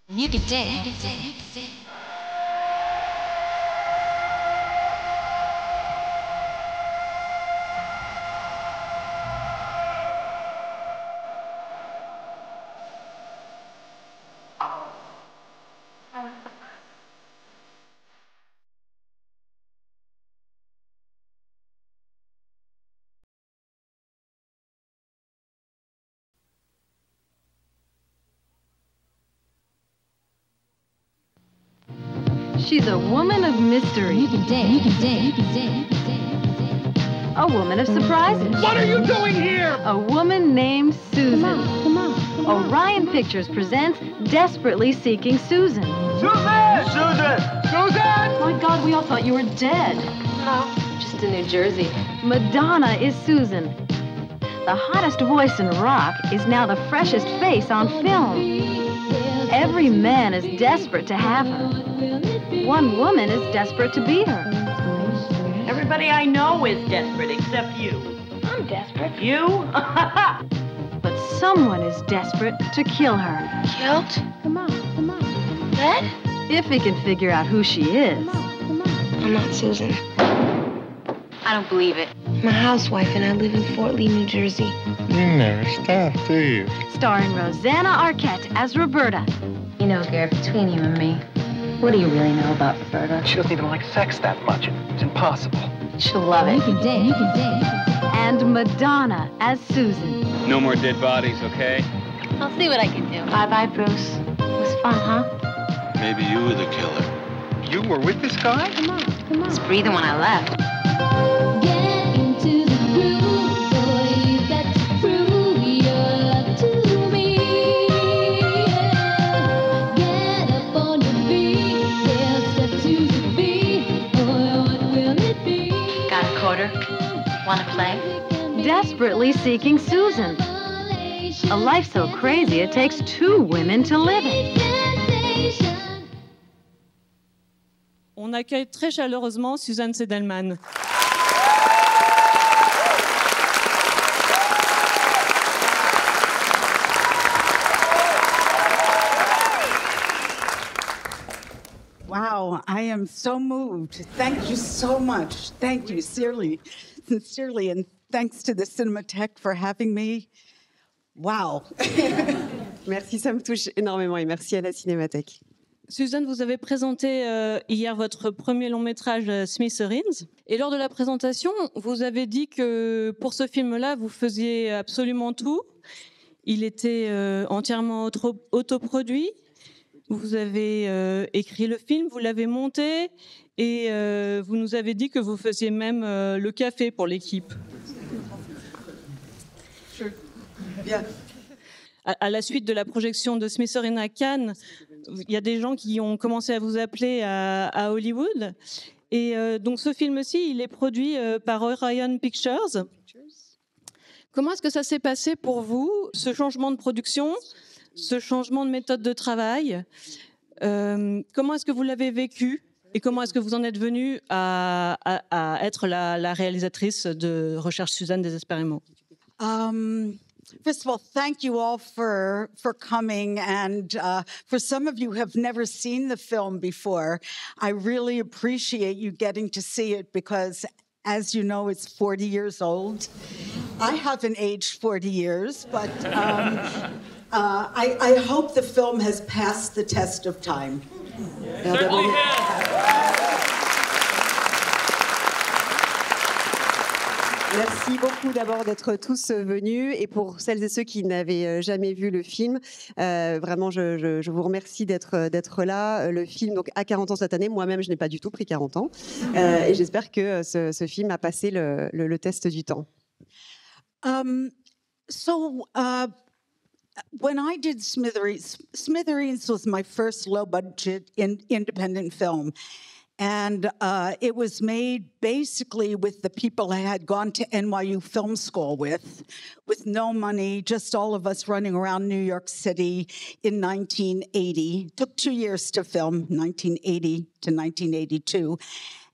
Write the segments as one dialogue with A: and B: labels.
A: You can dance.
B: She's a woman of mystery.
A: You can dance. You can dance. You can dance. You can dance.
B: A woman of surprises.
C: What are you doing here?
B: A woman named Susan.
A: Come on.
B: Orion Pictures presents Desperately Seeking Susan.
C: Susan! Susan! Susan!
B: My God, we all thought you were dead.
A: No, just in New Jersey.
B: Madonna is Susan. The hottest voice in rock is now the freshest face on film. Every man is desperate to have her. One woman is desperate to be her.
D: Everybody I know is desperate except you.
A: I'm desperate.
D: You?
B: But someone is desperate to kill her.
A: Killed? Come on. Dead?
B: If he can figure out who she is.
A: I'm not Susan. I don't believe it. I'm a housewife and I live in Fort Lee, New Jersey.
E: You never stop, do you?
B: Starring Rosanna Arquette as Roberta.
A: You know, Garrett, between you and me, what do you really know about Roberta?
C: She doesn't even like sex that much. It's impossible.
A: She'll love it. You can dance. You can dance.
B: And Madonna as Susan.
F: No more dead bodies, okay?
A: I'll see what I can do. Bye-bye, Bruce. It was fun, huh?
E: Maybe you were the killer.
C: You were with this guy?
A: Come on. I was breathing when I left.
G: Get into the groove, boy, you got to prove your love to me. Yeah. Get up on your feet, yeah, step to the beat, boy, what will it be?
A: Got a quarter? Wanna play?
B: Desperately Seeking Susan. A life so crazy it takes two women to live it.
H: On accueille très chaleureusement Suzanne Sedelman.
I: Wow, I am so moved. Thank you so much. Thank you, sincerely, and thanks to the Cinematheque for having me. Wow.
J: Merci, ça me touche énormément et merci à la Cinémathèque.
H: Suzanne, vous avez présenté hier votre premier long métrage Smithereens. Et lors de la présentation, vous avez dit que pour ce film-là, vous faisiez absolument tout. Il était entièrement autoproduit. Vous avez écrit le film, vous l'avez monté et vous nous avez dit que vous faisiez même le café pour l'équipe.
I: Bien.
H: À la suite de la projection de Smithereens à Cannes, il y a des gens qui ont commencé à vous appeler à Hollywood. Et donc ce film-ci, il est produit par Orion Pictures. Comment est-ce que ça s'est passé pour vous, ce changement de production, ce changement de méthode de travail? Comment est-ce que vous l'avez vécu? Et comment est-ce que vous en êtes venue à être la réalisatrice de Recherche Suzanne désespérément?
I: First of all, thank you all for coming. And for some of you who have never seen the film before, I really appreciate you getting to see it because, as you know, it's 40 years old. I haven't aged 40 years, but I hope the film has passed the test of time.
F: Certainly has.
J: Merci beaucoup d'abord d'être tous venus et pour celles et ceux qui n'avaient jamais vu le film, vraiment je vous remercie d'être là. Le film donc a 40 ans cette année, moi-même je n'ai pas du tout pris 40 ans et j'espère que ce film a passé le test du temps.
I: When I did Smithereens was my first low-budget independent film. And it was made basically with the people I had gone to NYU Film School with no money, just all of us running around New York City in 1980. It took 2 years to film, 1980 to 1982.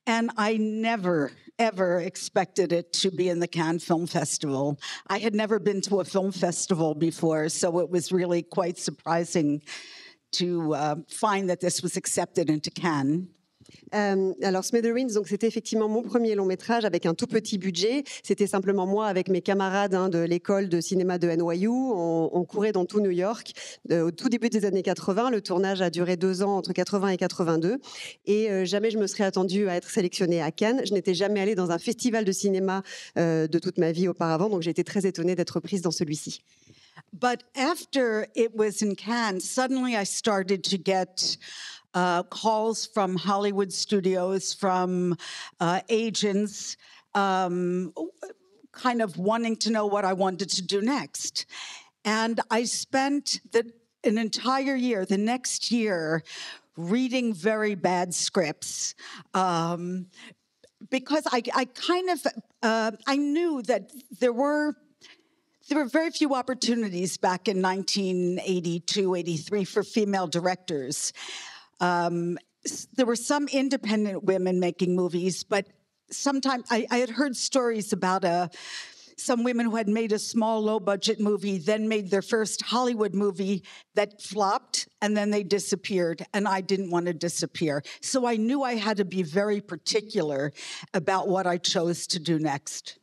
I: And I never ever expected it to be in the Cannes Film Festival. I had never been to a film festival before, so it was really quite surprising to find that this was accepted into Cannes.
J: Alors Smithereens, donc c'était effectivement mon premier long métrage avec un tout petit budget. C'était simplement moi avec mes camarades de l'école de cinéma de NYU. On courait dans tout New York au tout début des années 80. Le tournage a duré 2 ans entre 80 et 82. Et jamais je me serais attendue à être sélectionnée à Cannes. Je n'étais jamais allée dans un festival de cinéma de toute ma vie auparavant. Donc j'ai été très étonnée d'être prise dans celui-ci.
I: But after it was in Cannes, suddenly I started to get calls from Hollywood studios, from agents, kind of wanting to know what I wanted to do next. And I spent an entire year, the next year, reading very bad scripts. Because I knew that there were very few opportunities back in 1982, 83 for female directors. There were some independent women making movies, but sometimes I had heard stories about some women who had made a small, low-budget movie, then made their first Hollywood movie that flopped, and then they disappeared, and I didn't want to disappear. So I knew I had to be very particular about what I chose to do next.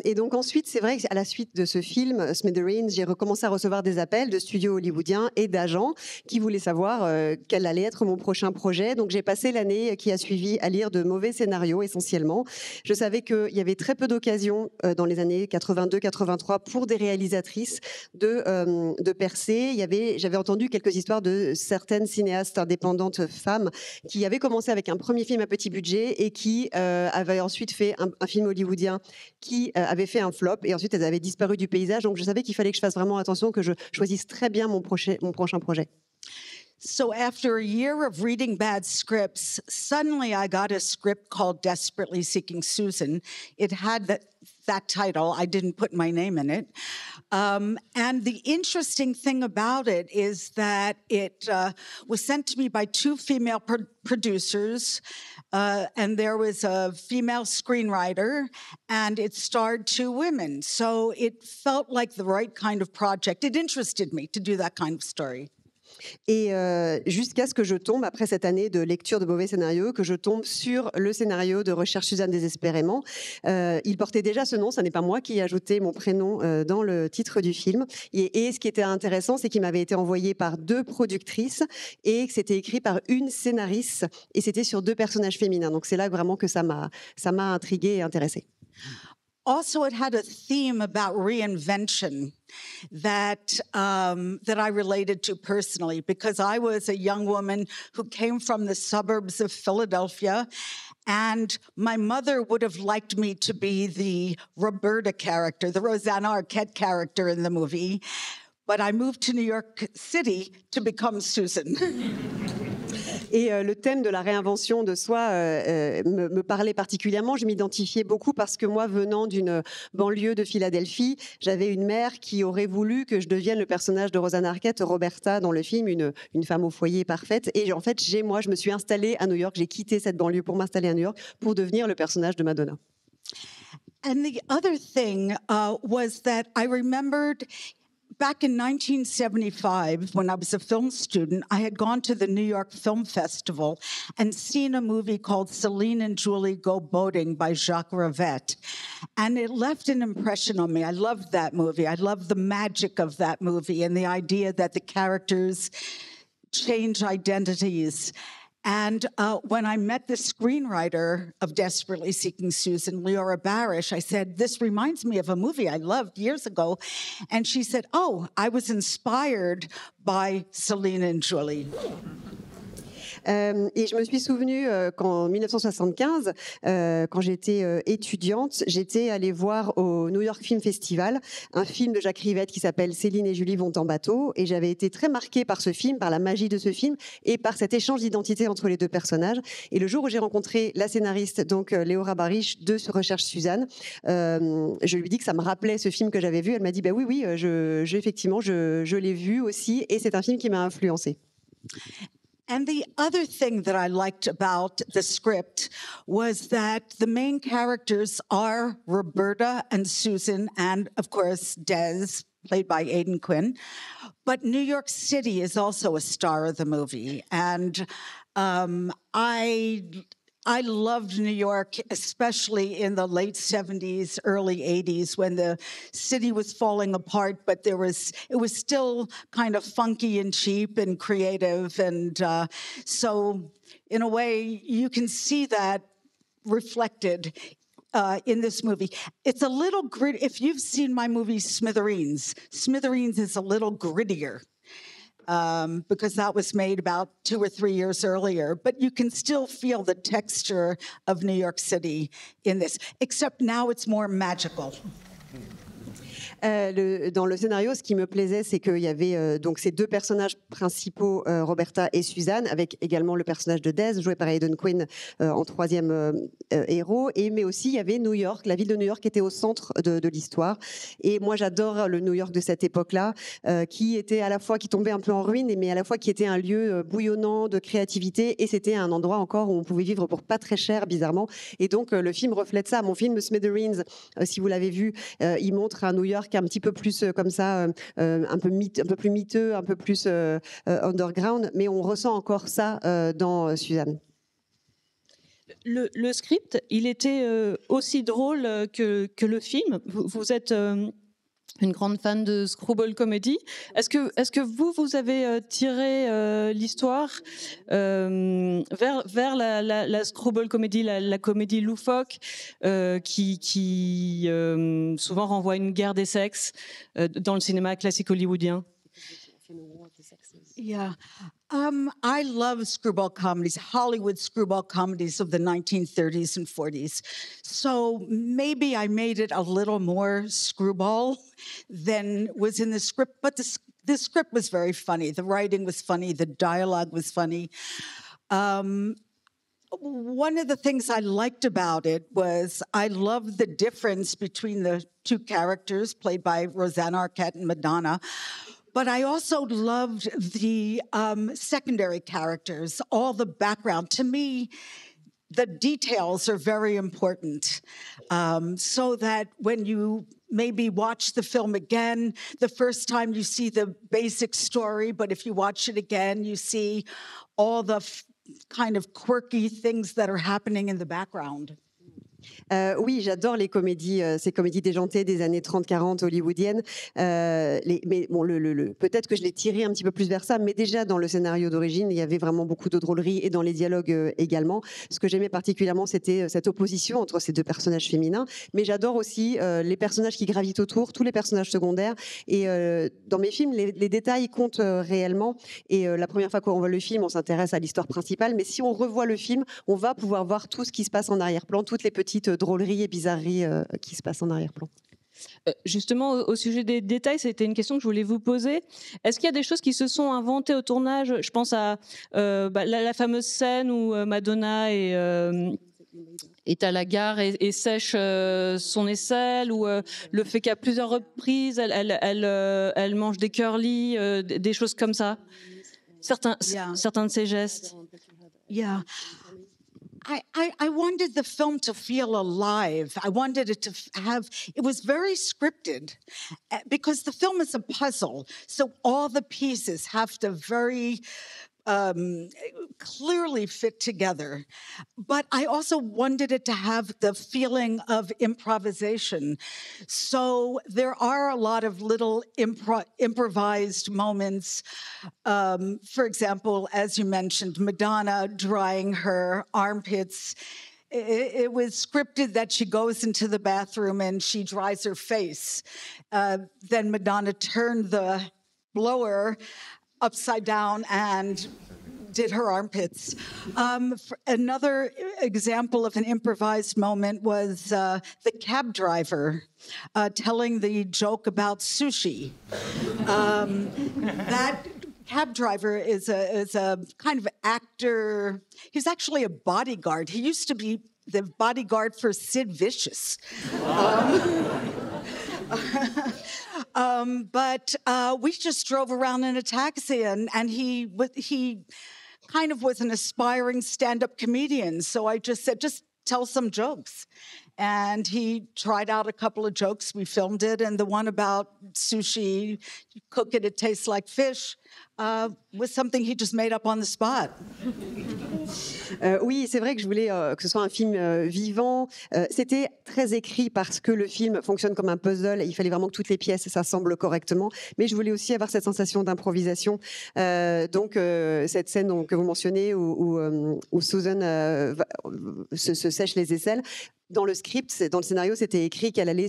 J: Et donc ensuite, c'est vrai qu'à la suite de ce film, Smithereens, j'ai recommencé à recevoir des appels de studios hollywoodiens et d'agents qui voulaient savoir quel allait être mon prochain projet. Donc j'ai passé l'année qui a suivi à lire de mauvais scénarios essentiellement. Je savais qu'il y avait très peu d'occasions dans les années 82-83 pour des réalisatrices de percer. J'avais entendu quelques histoires de certaines cinéastes indépendantes femmes qui avaient commencé avec un premier film à petit budget et qui avaient ensuite fait un film hollywoodien qui avait fait un flop et ensuite elles avaient disparu du paysage. Donc je savais qu'il fallait que je fasse vraiment attention, que je choisisse très bien mon prochain projet.
I: So after a year of reading bad scripts, suddenly I got a script called Desperately Seeking Susan. It had that title. I didn't put my name in it. And the interesting thing about it is that it was sent to me by 2 female producers, and there was a female screenwriter, and it starred 2 women. So it felt like the right kind of project. It interested me to do that kind of story.
J: Et jusqu'à ce que je tombe, après cette année de lecture de mauvais scénarios, que je tombe sur le scénario de Recherche Suzanne désespérément. Il portait déjà ce nom, ce n'est pas moi qui ai ajouté mon prénom dans le titre du film. Et ce qui était intéressant, c'est qu'il m'avait été envoyé par 2 productrices et que c'était écrit par une scénariste et c'était sur 2 personnages féminins. Donc c'est là vraiment que ça m'a intriguée et intéressée.
I: Also, it had a theme about reinvention that I related to personally, because I was a young woman who came from the suburbs of Philadelphia, and my mother would have liked me to be the Roberta character, the Rosanna Arquette character in the movie, but I moved to New York City to become Susan.
J: Et le thème de la réinvention de soi me parlait particulièrement. Je m'identifiais beaucoup parce que moi, venant d'une banlieue de Philadelphie, j'avais une mère qui aurait voulu que je devienne le personnage de Rosanna Arquette, Roberta, dans le film, une femme au foyer parfaite. Et en fait, je me suis installée à New York. J'ai quitté cette banlieue pour m'installer à New York pour devenir le personnage de Madonna.
I: And the other thing was that I remembered back in 1975, when I was a film student, I had gone to the New York Film Festival and seen a movie called Celine and Julie Go Boating by Jacques Rivette. And it left an impression on me. I loved that movie. I loved the magic of that movie and the idea that the characters change identities. And when I met the screenwriter of Desperately Seeking Susan, Leora Barish, I said, this reminds me of a movie I loved years ago. And she said, oh, I was inspired by Celine and Julie.
J: Et je me suis souvenue qu'en 1975, quand j'étais étudiante, j'étais allée voir au New York Film Festival un film de Jacques Rivette qui s'appelle Céline et Julie vont en bateau. Et j'avais été très marquée par ce film, par la magie de ce film et par cet échange d'identité entre les 2 personnages. Et le jour où j'ai rencontré la scénariste, donc Leora Barish, de Recherche Suzanne, je lui dis que ça me rappelait ce film que j'avais vu. Elle m'a dit, bah oui, effectivement, je l'ai vu aussi et c'est un film qui m'a influencée.
I: And the other thing that I liked about the script was that the main characters are Roberta and Susan, and of course, Des, played by Aidan Quinn. But New York City is also a star of the movie. And I loved New York, especially in the late 70s, early 80s, when the city was falling apart, but it was still kind of funky and cheap and creative. And so in a way, you can see that reflected in this movie. It's a little grit. If you've seen my movie Smithereens, Smithereens is a little grittier. Because that was made about 2 or 3 years earlier. But you can still feel the texture of New York City in this, except now it's more magical.
J: Dans le scénario, ce qui me plaisait, c'est qu'il y avait donc ces deux personnages principaux, Roberta et Suzanne, avec également le personnage de Des, joué par Aidan Quinn en troisième héros, mais aussi il y avait New York, la ville de New York était au centre de l'histoire. Et moi, j'adore le New York de cette époque-là, qui était à la fois, qui tombait un peu en ruine, mais à la fois qui était un lieu bouillonnant de créativité, et c'était un endroit encore où on pouvait vivre pour pas très cher, bizarrement. Et donc, le film reflète ça. Mon film Smithereens, si vous l'avez vu, il montre un New York un petit peu plus comme ça, un peu plus miteux, un peu plus underground, mais on ressent encore ça dans Suzanne.
H: Le script, il était aussi drôle que le film. Vous êtes une grande fan de screwball comedy. Est-ce que vous avez tiré l'histoire vers la screwball comedy, la comédie loufoque, qui souvent renvoie à une guerre des sexes dans le cinéma classique hollywoodien?
I: Yeah. I love screwball comedies, Hollywood screwball comedies of the 1930s and 40s. So maybe I made it a little more screwball than was in the script, but the script was very funny. The writing was funny. The dialogue was funny. One of the things I liked about it was I loved the difference between the two characters played by Rosanna Arquette and Madonna. But I also loved the secondary characters, all the background. To me, the details are very important, so that when you maybe watch the film again, the first time you see the basic story, but if you watch it again, you see all the kind of quirky things that are happening in the background.
J: Oui, j'adore les comédies, ces comédies déjantées des années 30-40 hollywoodiennes. Mais bon, peut-être que je l'ai tiré un petit peu plus vers ça, mais déjà dans le scénario d'origine, il y avait vraiment beaucoup de drôlerie et dans les dialogues également. Ce que j'aimais particulièrement, c'était cette opposition entre ces deux personnages féminins. Mais j'adore aussi les personnages qui gravitent autour, tous les personnages secondaires. Et dans mes films, les détails comptent réellement. Et la première fois qu'on voit le film, on s'intéresse à l'histoire principale. Mais si on revoit le film, on va pouvoir voir tout ce qui se passe en arrière-plan, toutes les petites drôleries et bizarreries qui se passent en arrière-plan.
H: Justement, au sujet des détails, c'était une question que je voulais vous poser. Est-ce qu'il y a des choses qui se sont inventées au tournage? Je pense à la fameuse scène où Madonna est à la gare et sèche son aisselle, ou le fait qu'à plusieurs reprises, elle mange des curly, des choses comme ça. Certains de ses gestes.
I: Yeah. I wanted the film to feel alive. I wanted it to it was very scripted because the film is a puzzle. So all the pieces have to very clearly fit together. But I also wanted it to have the feeling of improvisation. So there are a lot of little improvised moments. For example, as you mentioned, Madonna drying her armpits. It was scripted that she goes into the bathroom and she dries her face. Then Madonna turned the blower upside down and did her armpits. Another example of an improvised moment was the cab driver telling the joke about sushi. That cab driver is a kind of actor. He's actually a bodyguard. He used to be the bodyguard for Sid Vicious. But we just drove around in a taxi, and he kind of was an aspiring stand-up comedian. So I just said, just tell some jokes. And he tried out a couple of jokes. We filmed it. And the one about sushi, you cook it, it tastes like fish, was something he just made up on the spot.
J: Oui, c'est vrai que je voulais que ce soit un film vivant. C'était très écrit parce que le film fonctionne comme un puzzle. Il fallait vraiment que toutes les pièces s'assemblent correctement. Mais je voulais aussi avoir cette sensation d'improvisation. Donc, cette scène que vous mentionnez où Susan se sèche les aisselles, dans le script, dans le scénario, c'était écrit qu'elle allait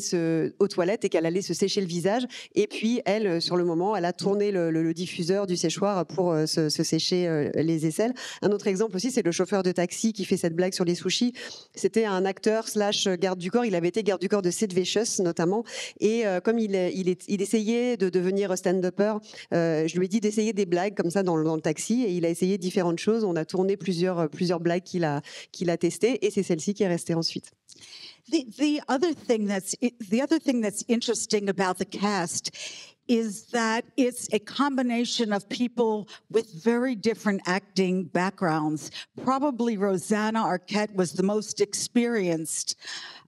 J: aux toilettes et qu'elle allait se sécher le visage. Et puis, elle, sur le moment, elle a tourné le diffuseur du séchoir pour se sécher les aisselles. Un autre exemple aussi, c'est le chauffeur de taxi qui fait cette blague sur les sushis. C'était un acteur / garde du corps. Il avait été garde du corps de Sid Vicious, notamment. Et comme il essayait de devenir stand-upper, je lui ai dit d'essayer des blagues comme ça dans le taxi. Et il a essayé différentes choses. On a tourné plusieurs blagues qu'il a testées. Et c'est celle-ci qui est restée ensuite.
I: The other thing that's interesting about the cast is that it's a combination of people with very different acting backgrounds. Probably Rosanna Arquette was the most experienced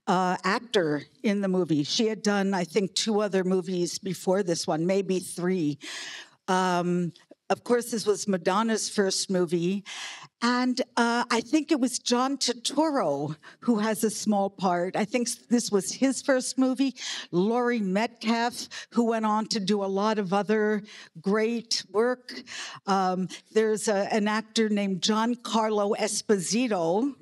I: actor in the movie. She had done, I think, 2 other movies before this one, maybe 3. Of course, this was Madonna's first movie. And I think it was John Turturro who has a small part. I think this was his first movie. Laurie Metcalf, who went on to do a lot of other great work. There's an actor named Giancarlo Esposito,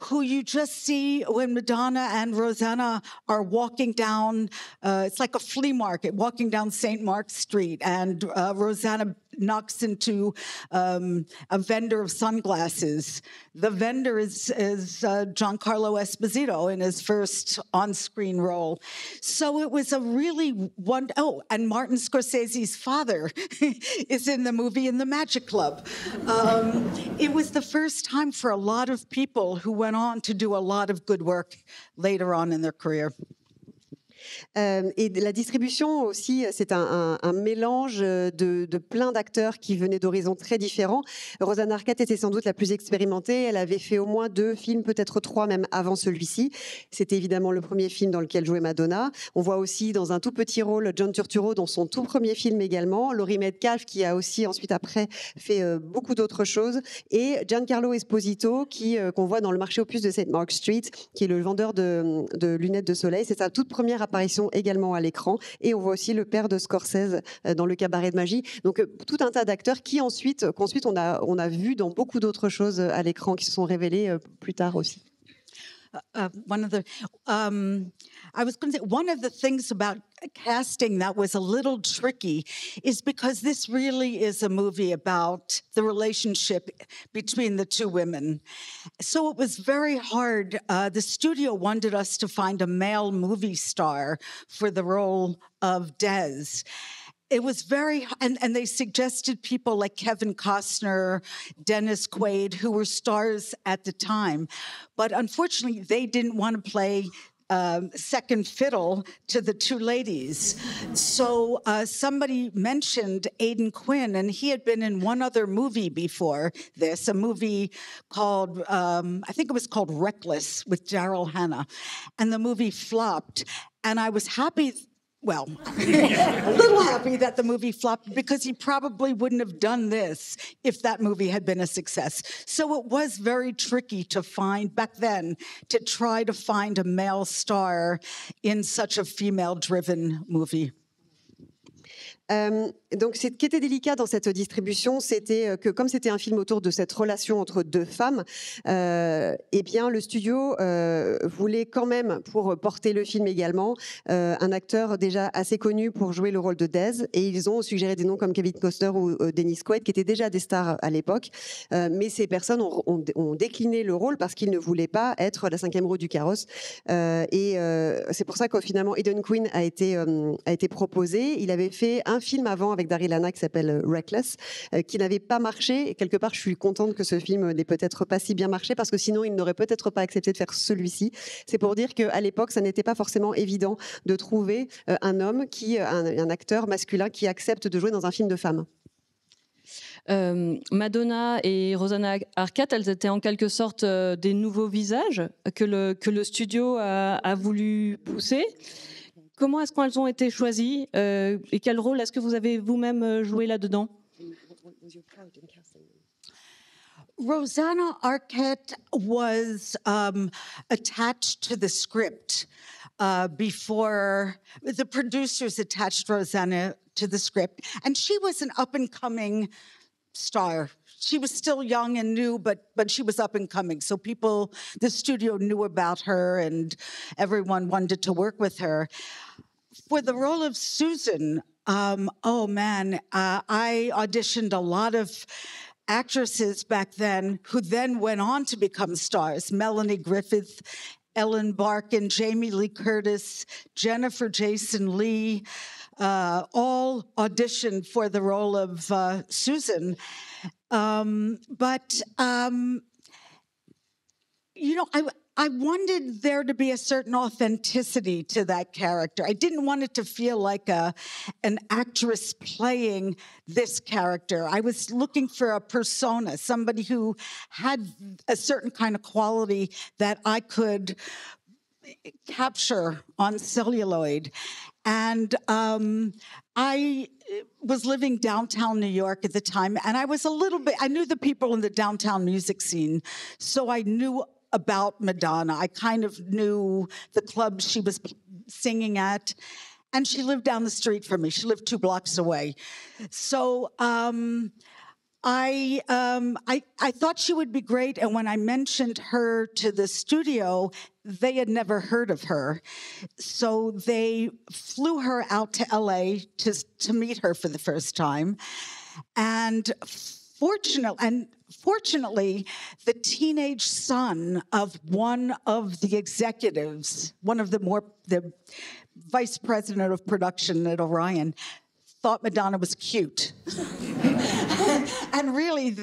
I: who you just see when Madonna and Rosanna are walking down, it's like a flea market, walking down St. Mark's Street, and Rosanna knocks into a vendor of sunglasses. The vendor is Giancarlo Esposito in his first on-screen role. So it was a really and Martin Scorsese's father is in the movie in The Magic Club. It was the first time for a lot of people who went on to do a lot of good work later on in their career.
J: Et la distribution aussi, c'est un mélange de plein d'acteurs qui venaient d'horizons très différents. Rosanna Arquette était sans doute la plus expérimentée. Elle avait fait au moins 2 films, peut-être 3 même avant celui-ci. C'était évidemment le premier film dans lequel jouait Madonna. On voit aussi dans un tout petit rôle John Turturro dans son tout premier film également. Laurie Metcalf qui a aussi ensuite après fait beaucoup d'autres choses. Et Giancarlo Esposito qu'on voit dans le marché aux puces de St. Mark's Street, qui est le vendeur de lunettes de soleil. C'est sa toute première apparition également à l'écran, et on voit aussi le père de Scorsese dans Le Cabaret de magie. Donc tout un tas d'acteurs qu'ensuite on a vu dans beaucoup d'autres choses à l'écran qui se sont révélés plus tard aussi.
I: One of the things about casting that was a little tricky is because this really is a movie about the relationship between the 2 women. So it was very hard. The studio wanted us to find a male movie star for the role of Des. It was and they suggested people like Kevin Costner, Dennis Quaid, who were stars at the time. But unfortunately, they didn't want to play second fiddle to the 2 ladies. So somebody mentioned Aidan Quinn, and he had been in one other movie before this, a movie called, I think it was called Reckless with Daryl Hannah. And the movie flopped. And I was happy, a little happy that the movie flopped because he probably wouldn't have done this if that movie had been a success. So it was very tricky to find, back then, to try to find a male star in such a female-driven movie.
J: Donc, ce qui était délicat dans cette distribution, c'était que comme c'était un film autour de cette relation entre 2 femmes, eh bien, le studio voulait quand même, pour porter le film également, un acteur déjà assez connu pour jouer le rôle de Des. Et ils ont suggéré des noms comme Kevin Costner ou Dennis Quaid, qui étaient déjà des stars à l'époque. Mais ces personnes ont décliné le rôle parce qu'ils ne voulaient pas être la 5e roue du carrosse. Et c'est pour ça que finalement, Aidan Quinn a été proposé. Il avait fait un film avant avec Daryl Hannah qui s'appelle Reckless, qui n'avait pas marché. Et quelque part, je suis contente que ce film n'ait peut-être pas si bien marché parce que sinon, il n'aurait peut-être pas accepté de faire celui-ci. C'est pour dire qu'à l'époque, ça n'était pas forcément évident de trouver un homme, un acteur masculin qui accepte de jouer dans un film de femme.
H: Madonna et Rosanna Arquette, elles étaient en quelque sorte des nouveaux visages que le studio a voulu pousser. Comment est-ce qu'elles ont été choisies et quel rôle est-ce que vous avez vous-même joué là-dedans?
I: Rosanna Arquette was attached to the script before the producers attached Rosanna to the script, and she was an up-and-coming star. She was still young and new, but she was up and coming. So the studio knew about her, and everyone wanted to work with her. For the role of Susan, I auditioned a lot of actresses back then who then went on to become stars. Melanie Griffith, Ellen Barkin, Jamie Lee Curtis, Jennifer Jason Leigh, all auditioned for the role of Susan. I wanted there to be a certain authenticity to that character. I didn't want it to feel like an actress playing this character. I was looking for a persona, somebody who had a certain kind of quality that I could capture on celluloid. And I was living downtown New York at the time, and I knew the people in the downtown music scene, so I knew about Madonna. I kind of knew the club she was singing at, and she lived down the street from me. She lived 2 blocks away. So I thought she would be great, and when I mentioned her to the studio, they had never heard of her. So they flew her out to LA to meet her for the first time. And fortunately, the teenage son of one of the executives, the vice president of production at Orion, thought Madonna was cute. And really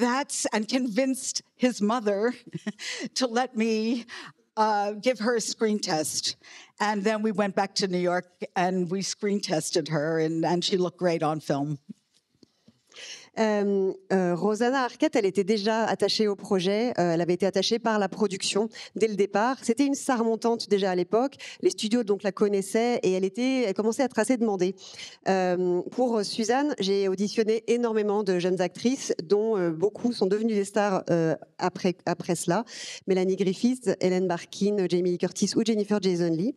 I: and convinced his mother to let me give her a screen test. And then we went back to New York and we screen tested her, and she looked great on film.
J: Rosanna Arquette, elle était déjà attachée au projet, elle avait été attachée par la production dès le départ. C'était une star montante déjà à l'époque, les studios donc la connaissaient et elle commençait à être assez demandée. Pour Suzanne, j'ai auditionné énormément de jeunes actrices, dont beaucoup sont devenues des stars après cela. Mélanie Griffith, Ellen Barkin, Jamie Lee Curtis ou Jennifer Jason Leigh.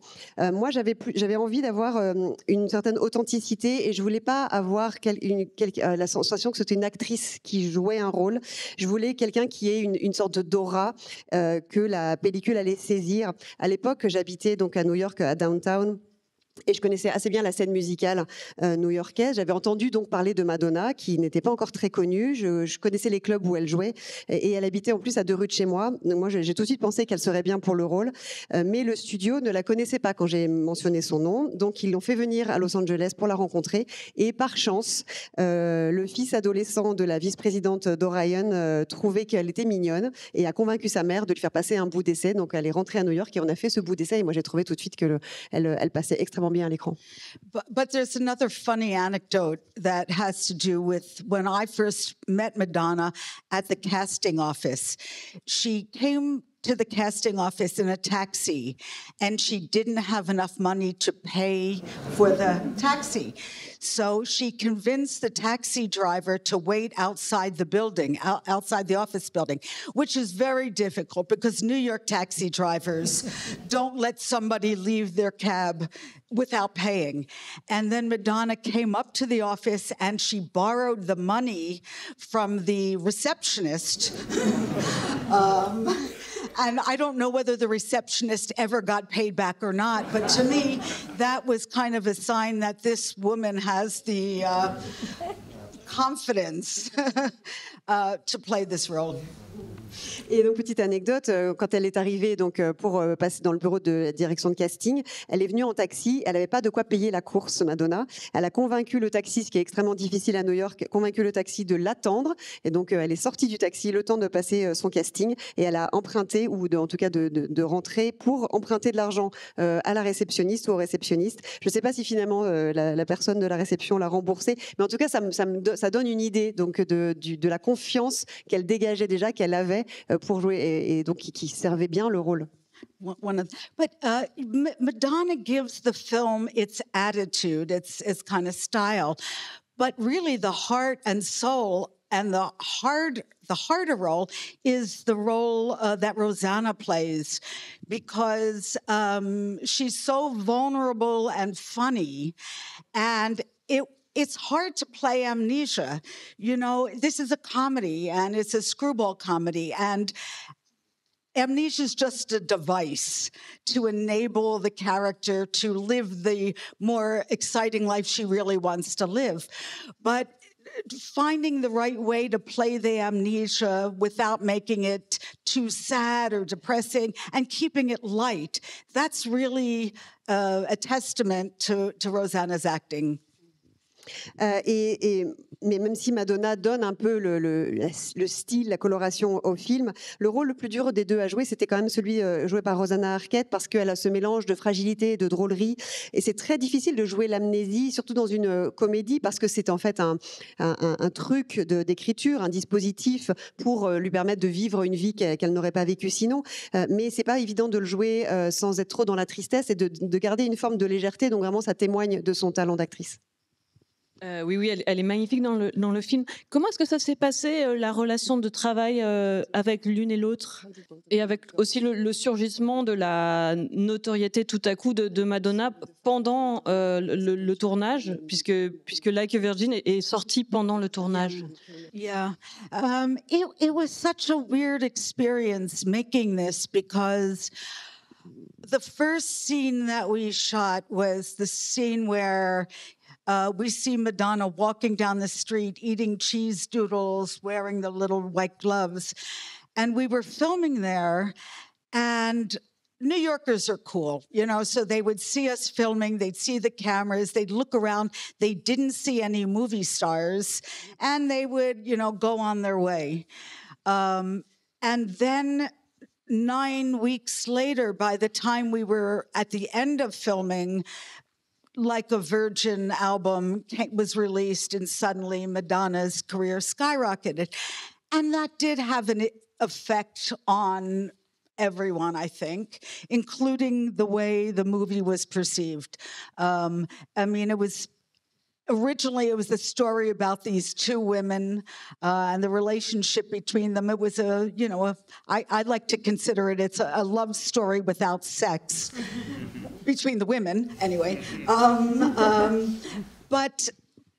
J: Moi, j'avais envie d'avoir une certaine authenticité et je voulais pas avoir la sensation que c'était une actrice qui jouait un rôle. Je voulais quelqu'un qui ait une sorte d'aura que la pellicule allait saisir. À l'époque, j'habitais donc à New York, à Downtown. Et je connaissais assez bien la scène musicale new-yorkaise. J'avais entendu donc parler de Madonna, qui n'était pas encore très connue. Je connaissais les clubs où elle jouait. Et elle habitait en plus à 2 rues de chez moi. Donc moi, j'ai tout de suite pensé qu'elle serait bien pour le rôle. Mais le studio ne la connaissait pas quand j'ai mentionné son nom. Donc, ils l'ont fait venir à Los Angeles pour la rencontrer. Et par chance, le fils adolescent de la vice-présidente d'Orion trouvait qu'elle était mignonne et a convaincu sa mère de lui faire passer un bout d'essai. Donc, elle est rentrée à New York et on a fait ce bout d'essai. Et moi, j'ai trouvé tout de suite qu'elle passait extrêmement bien à l'écran.
I: But there's another funny anecdote that has to do with when I first met Madonna at the casting office. She came to the casting office in a taxi, and she didn't have enough money to pay for the taxi. So she convinced the taxi driver to wait outside the building, outside the office building, which is very difficult because New York taxi drivers don't let somebody leave their cab without paying. And then Madonna came up to the office and she borrowed the money from the receptionist. And I don't know whether the receptionist ever got paid back or not, but to me, that was kind of a sign that this woman has the confidence to play this role.
J: Et donc, petite anecdote, quand elle est arrivée pour passer dans le bureau de la direction de casting, elle est venue en taxi, elle n'avait pas de quoi payer la course, Madonna. Elle a convaincu le taxi, ce qui est extrêmement difficile à New York, convaincu le taxi de l'attendre. Et donc, elle est sortie du taxi le temps de passer son casting et elle a emprunté, en tout cas de rentrer pour emprunter de l'argent à la réceptionniste ou au réceptionniste. Je ne sais pas si finalement la personne de la réception l'a remboursé, mais en tout cas, ça donne une idée donc, de la confiance qu'elle dégageait déjà, qu'elle avait pour jouer et donc qui servait bien le rôle.
I: Madonna gives the film its attitude, its kind of style, but really the heart and soul and the harder role is the role that Rosanna plays, because she's so vulnerable and funny, and it's hard to play Amnesia. You know, this is a comedy, and it's a screwball comedy, and Amnesia is just a device to enable the character to live the more exciting life she really wants to live. But finding the right way to play the amnesia without making it too sad or depressing and keeping it light, that's really a testament to Rosanna's acting.
J: Mais même si Madonna donne un peu le style, la coloration au film, le rôle le plus dur des deux à jouer, c'était quand même celui joué par Rosanna Arquette, parce qu'elle a ce mélange de fragilité et de drôlerie. Et c'est très difficile de jouer l'amnésie, surtout dans une comédie, parce que c'est en fait un truc d'écriture, un dispositif pour lui permettre de vivre une vie qu'elle n'aurait pas vécue sinon. Mais c'est pas évident de le jouer sans être trop dans la tristesse et de garder une forme de légèreté. Donc vraiment, ça témoigne de son talent d'actrice.
H: Oui, elle est magnifique dans le film. Comment est-ce que ça s'est passé, la relation de travail avec l'une et l'autre, et avec aussi le surgissement de la notoriété tout à coup de Madonna pendant le tournage, puisque Like a Virgin est sorti pendant le tournage?
I: Yeah, it was such a weird experience making this, because the first scene that we shot was the scene where we see Madonna walking down the street, eating cheese doodles, wearing the little white gloves. And we were filming there, and New Yorkers are cool, you know, so they would see us filming, they'd see the cameras, they'd look around, they didn't see any movie stars, and they would, you know, go on their way. And then 9 weeks later, by the time we were at the end of filming, Like a Virgin album was released, and suddenly Madonna's career skyrocketed. And that did have an effect on everyone, I think, including the way the movie was perceived. I mean, originally it was the story about these two women and the relationship between them. It was I like to consider it's a love story without sex between the women, anyway. But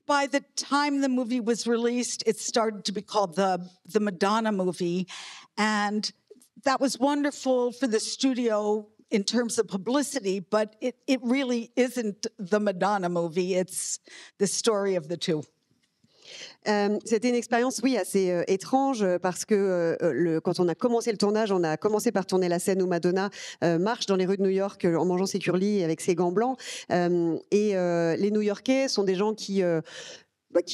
I: by the time the movie was released, it started to be called the Madonna movie. And that was wonderful for the studio in terms of publicity, but it really isn't the Madonna movie. It's the story of the two.
J: C'était une expérience, oui, assez étrange, parce que quand on a commencé le tournage, on a commencé par tourner la scène où Madonna marche dans les rues de New York en mangeant ses curlis avec ses gants blancs. Et les New-Yorkais sont des gens qui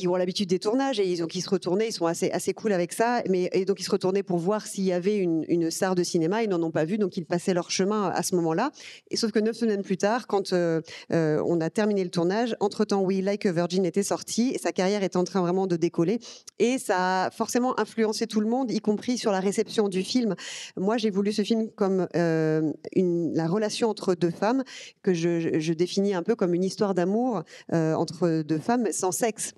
J: ont l'habitude des tournages, et qui se retournaient, ils sont assez cool avec ça, et donc ils se retournaient pour voir s'il y avait une star de cinéma. Ils n'en ont pas vu, donc ils passaient leur chemin à ce moment-là. Et sauf que 9 semaines plus tard, quand on a terminé le tournage, entre-temps, oui, Like a Virgin était sorti, et sa carrière est en train vraiment de décoller, et ça a forcément influencé tout le monde, y compris sur la réception du film. Moi, j'ai voulu ce film comme la relation entre deux femmes, que je définis un peu comme une histoire d'amour entre deux femmes sans sexe.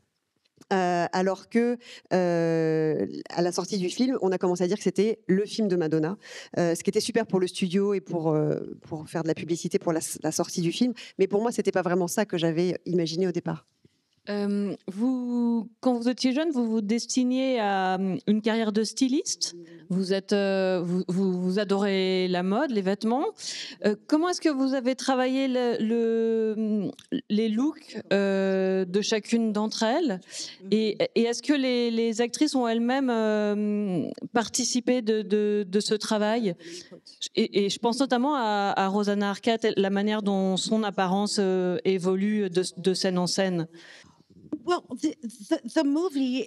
J: Alors que à la sortie du film, on a commencé à dire que c'était le film de Madonna, ce qui était super pour le studio et pour faire de la publicité pour la sortie du film. Mais pour moi, c'était pas vraiment ça que j'avais imaginé au départ.
H: Quand vous étiez jeune, vous vous destiniez à une carrière de styliste, vous adorez la mode, les vêtements. Comment est-ce que vous avez travaillé les looks de chacune d'entre elles, et est-ce que les actrices ont elles-mêmes participé de ce travail, et je pense notamment à Rosanna Arquette, la manière dont son apparence évolue de scène en scène.
I: Well, the movie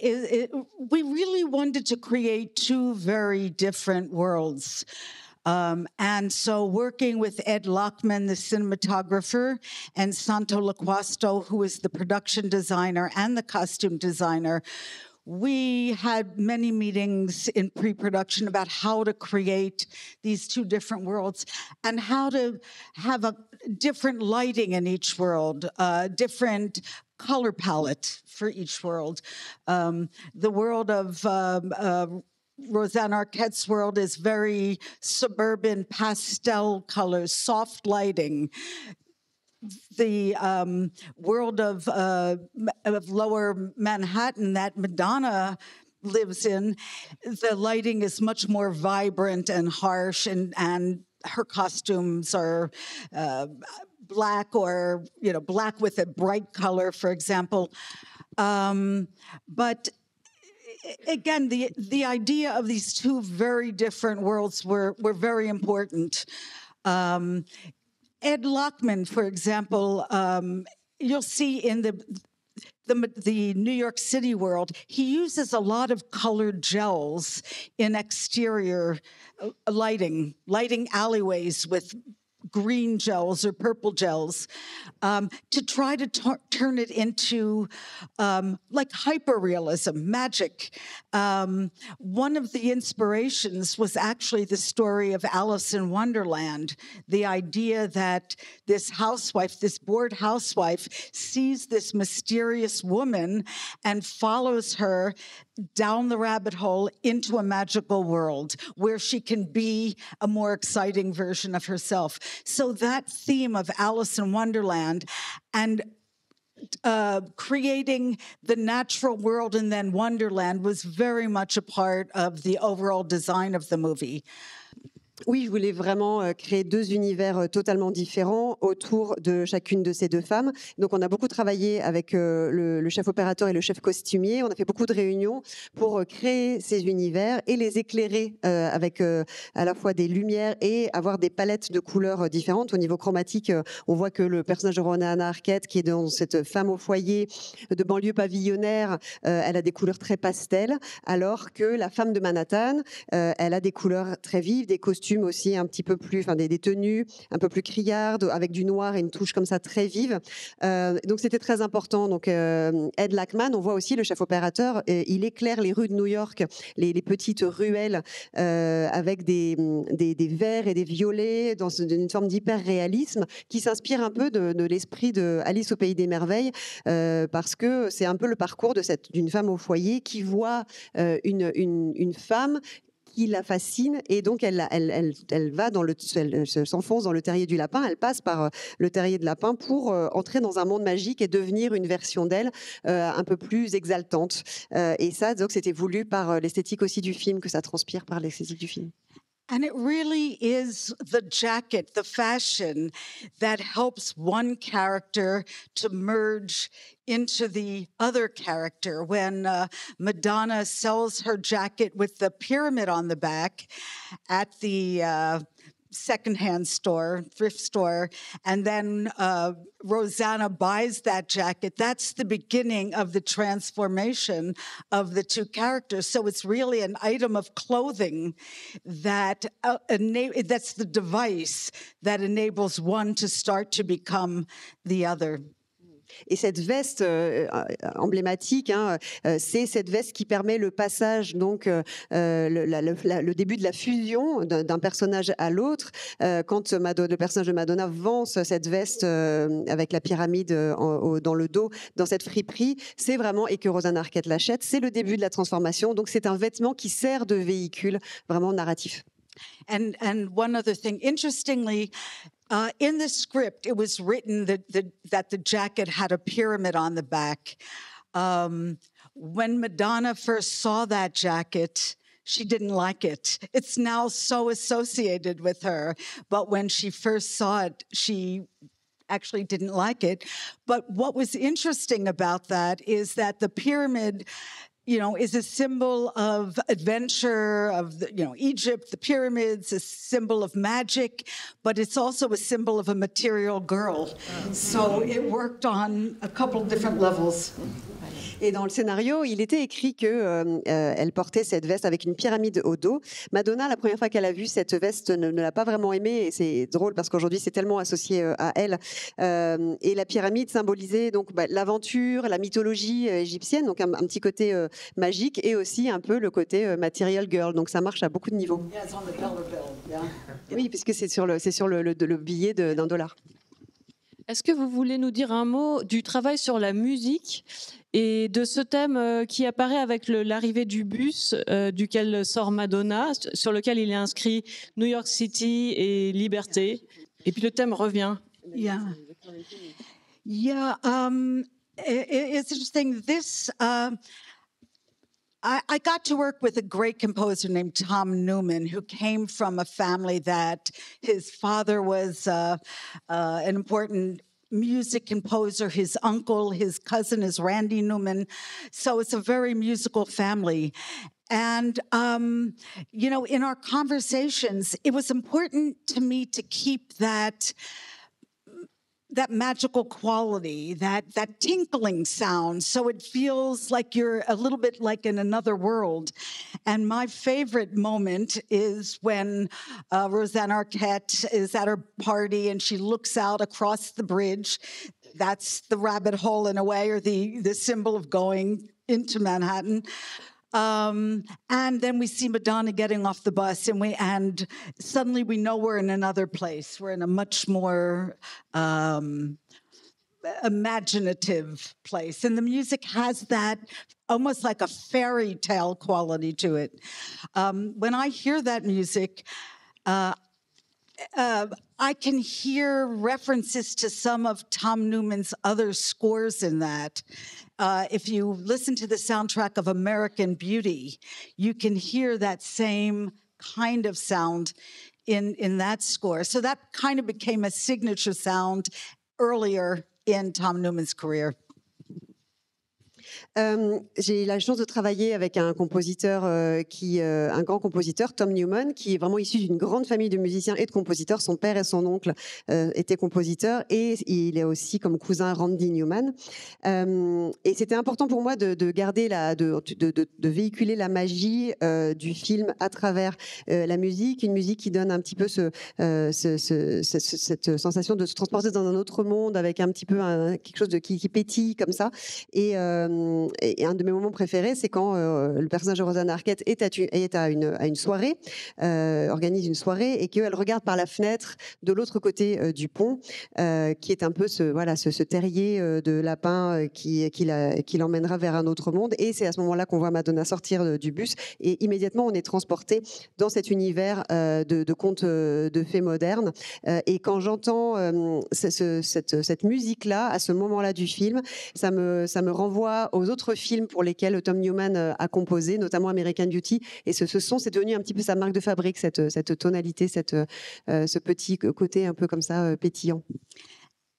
I: we really wanted to create two very different worlds. And so working with Ed Lockman, the cinematographer, and Santo Laquasto, who is the production designer and the costume designer, we had many meetings in pre-production about how to create these two different worlds and how to have a different lighting in each world, different color palette for each world. The world of Rosanna Arquette's world is very suburban pastel colors, soft lighting. The world of Lower Manhattan that Madonna lives in, the lighting is much more vibrant and harsh, and her costumes are black, or black with a bright color, for example. But again, the idea of these two very different worlds were very important. Ed Lockman, for example, you'll see in the New York City world, he uses a lot of colored gels in exterior lighting alleyways with green gels or purple gels, to try to turn it into like hyperrealism, magic. One of the inspirations was actually the story of Alice in Wonderland, the idea that this housewife, this bored housewife, sees this mysterious woman and follows her down the rabbit hole into a magical world where she can be a more exciting version of herself. So that theme of Alice in Wonderland and creating the natural world and then Wonderland was very much a part of the overall design of the movie.
J: Oui, je voulais vraiment créer deux univers totalement différents autour de chacune de ces deux femmes. Donc, on a beaucoup travaillé avec le chef opérateur et le chef costumier. On a fait beaucoup de réunions pour créer ces univers et les éclairer avec à la fois des lumières et avoir des palettes de couleurs différentes. Au niveau chromatique, on voit que le personnage de Rosanna Arquette, qui est dans cette femme au foyer de banlieue pavillonnaire, elle a des couleurs très pastel, alors que la femme de Manhattan, elle a des couleurs très vives, des costumes aussi un petit peu plus, enfin des tenues un peu plus criardes, avec du noir et une touche comme ça très vive. Donc c'était très important. Donc Ed Lockman, on voit aussi le chef opérateur, il éclaire les rues de New York, les petites ruelles avec des verts et des violets dans une forme d'hyper-réalisme qui s'inspire un peu de l'esprit de Alice au Pays des Merveilles, parce que c'est un peu le parcours d'une femme au foyer qui voit une femme qui la fascine, et donc elle va elle s'enfonce dans le terrier du lapin, elle passe par le terrier de lapin pour entrer dans un monde magique et devenir une version d'elle un peu plus exaltante. Et ça, donc, c'était voulu par l'esthétique aussi du film, que ça transpire par l'esthétique du film.
I: And it really is the jacket, the fashion, that helps one character to merge into the other character. When Madonna sells her jacket with the pyramid on the back at the secondhand store, thrift store, and then Rosanna buys that jacket, that's the beginning of the transformation of the two characters. So it's really an item of clothing that that's the device that enables one to start to become the other.
J: Et cette veste emblématique, c'est cette veste qui permet le passage, donc le début de la fusion d'un personnage à l'autre. Quand le personnage de Madonna vend cette veste avec la pyramide dans le dos, dans cette friperie, c'est vraiment, et que Rosanna Arquette l'achète, c'est le début de la transformation. Donc c'est un vêtement qui sert de véhicule vraiment narratif.
I: And one other thing, interestingly, in the script, it was written that the jacket had a pyramid on the back. When Madonna first saw that jacket, she didn't like it. It's now so associated with her. But when she first saw it, she actually didn't like it. But what was interesting about that is that the pyramid, you know, is a symbol of adventure, of the, you know, Egypt, the pyramids, a symbol of magic, but it's also a symbol of a material girl. So it worked on a couple different levels.
J: Et dans le scénario, il était écrit que elle portait cette veste avec une pyramide au dos. Madonna, la première fois qu'elle a vu cette veste, ne l'a pas vraiment aimée. Et c'est drôle parce qu'aujourd'hui, c'est tellement associé à elle. Et la pyramide symbolisait donc l'aventure, la mythologie égyptienne, donc un petit côté magique et aussi un peu le côté material girl. Donc ça marche à beaucoup de niveaux. Oui, puisque c'est sur le billet d'$1.
H: Est-ce que vous voulez nous dire un mot du travail sur la musique et de ce thème qui apparaît avec l'arrivée du bus duquel sort Madonna, sur lequel il est inscrit New York City et Liberté, et puis le thème revient.
I: Yeah. Yeah, it's interesting. This, I got to work with a great composer named Tom Newman, who came from a family that his father was an important music composer. His uncle, his cousin is Randy Newman. So it's a very musical family. And, you know, in our conversations, it was important to me to keep that magical quality, that tinkling sound, so it feels like you're a little bit like in another world. And my favorite moment is when Rosanne Arquette is at her party and she looks out across the bridge. That's the rabbit hole in a way, or the symbol of going into Manhattan. And then we see Madonna getting off the bus, and suddenly we know we're in another place. We're in a much more imaginative place. And the music has that almost like a fairy tale quality to it. When I hear that music, I can hear references to some of Tom Newman's other scores in that. If you listen to the soundtrack of American Beauty, you can hear that same kind of sound in that score. So that kind of became a signature sound earlier in Tom Newman's career.
J: J'ai la chance de travailler avec un compositeur un grand compositeur, Tom Newman, qui est vraiment issu d'une grande famille de musiciens et de compositeurs. Son père et son oncle étaient compositeurs et il est aussi comme cousin Randy Newman. Et c'était important pour moi de garder de véhiculer la magie du film à travers la musique, une musique qui donne un petit peu cette sensation de se transporter dans un autre monde avec un petit peu quelque chose qui pétille comme ça. Et un de mes moments préférés, c'est quand le personnage de Rosanne Arquette est à une soirée, organise une soirée, et qu'elle regarde par la fenêtre de l'autre côté du pont, qui est un peu ce terrier de lapin qui l'emmènera vers un autre monde. Et c'est à ce moment-là qu'on voit Madonna sortir du bus, et immédiatement on est transporté dans cet univers de contes de fées modernes. Et quand j'entends cette musique-là, à ce moment-là du film, ça me renvoie aux autres films pour lesquels Tom Newman a composé, notamment American Beauty. Et ce son, c'est devenu un petit peu sa marque de fabrique, cette tonalité, ce petit côté un peu comme ça pétillant.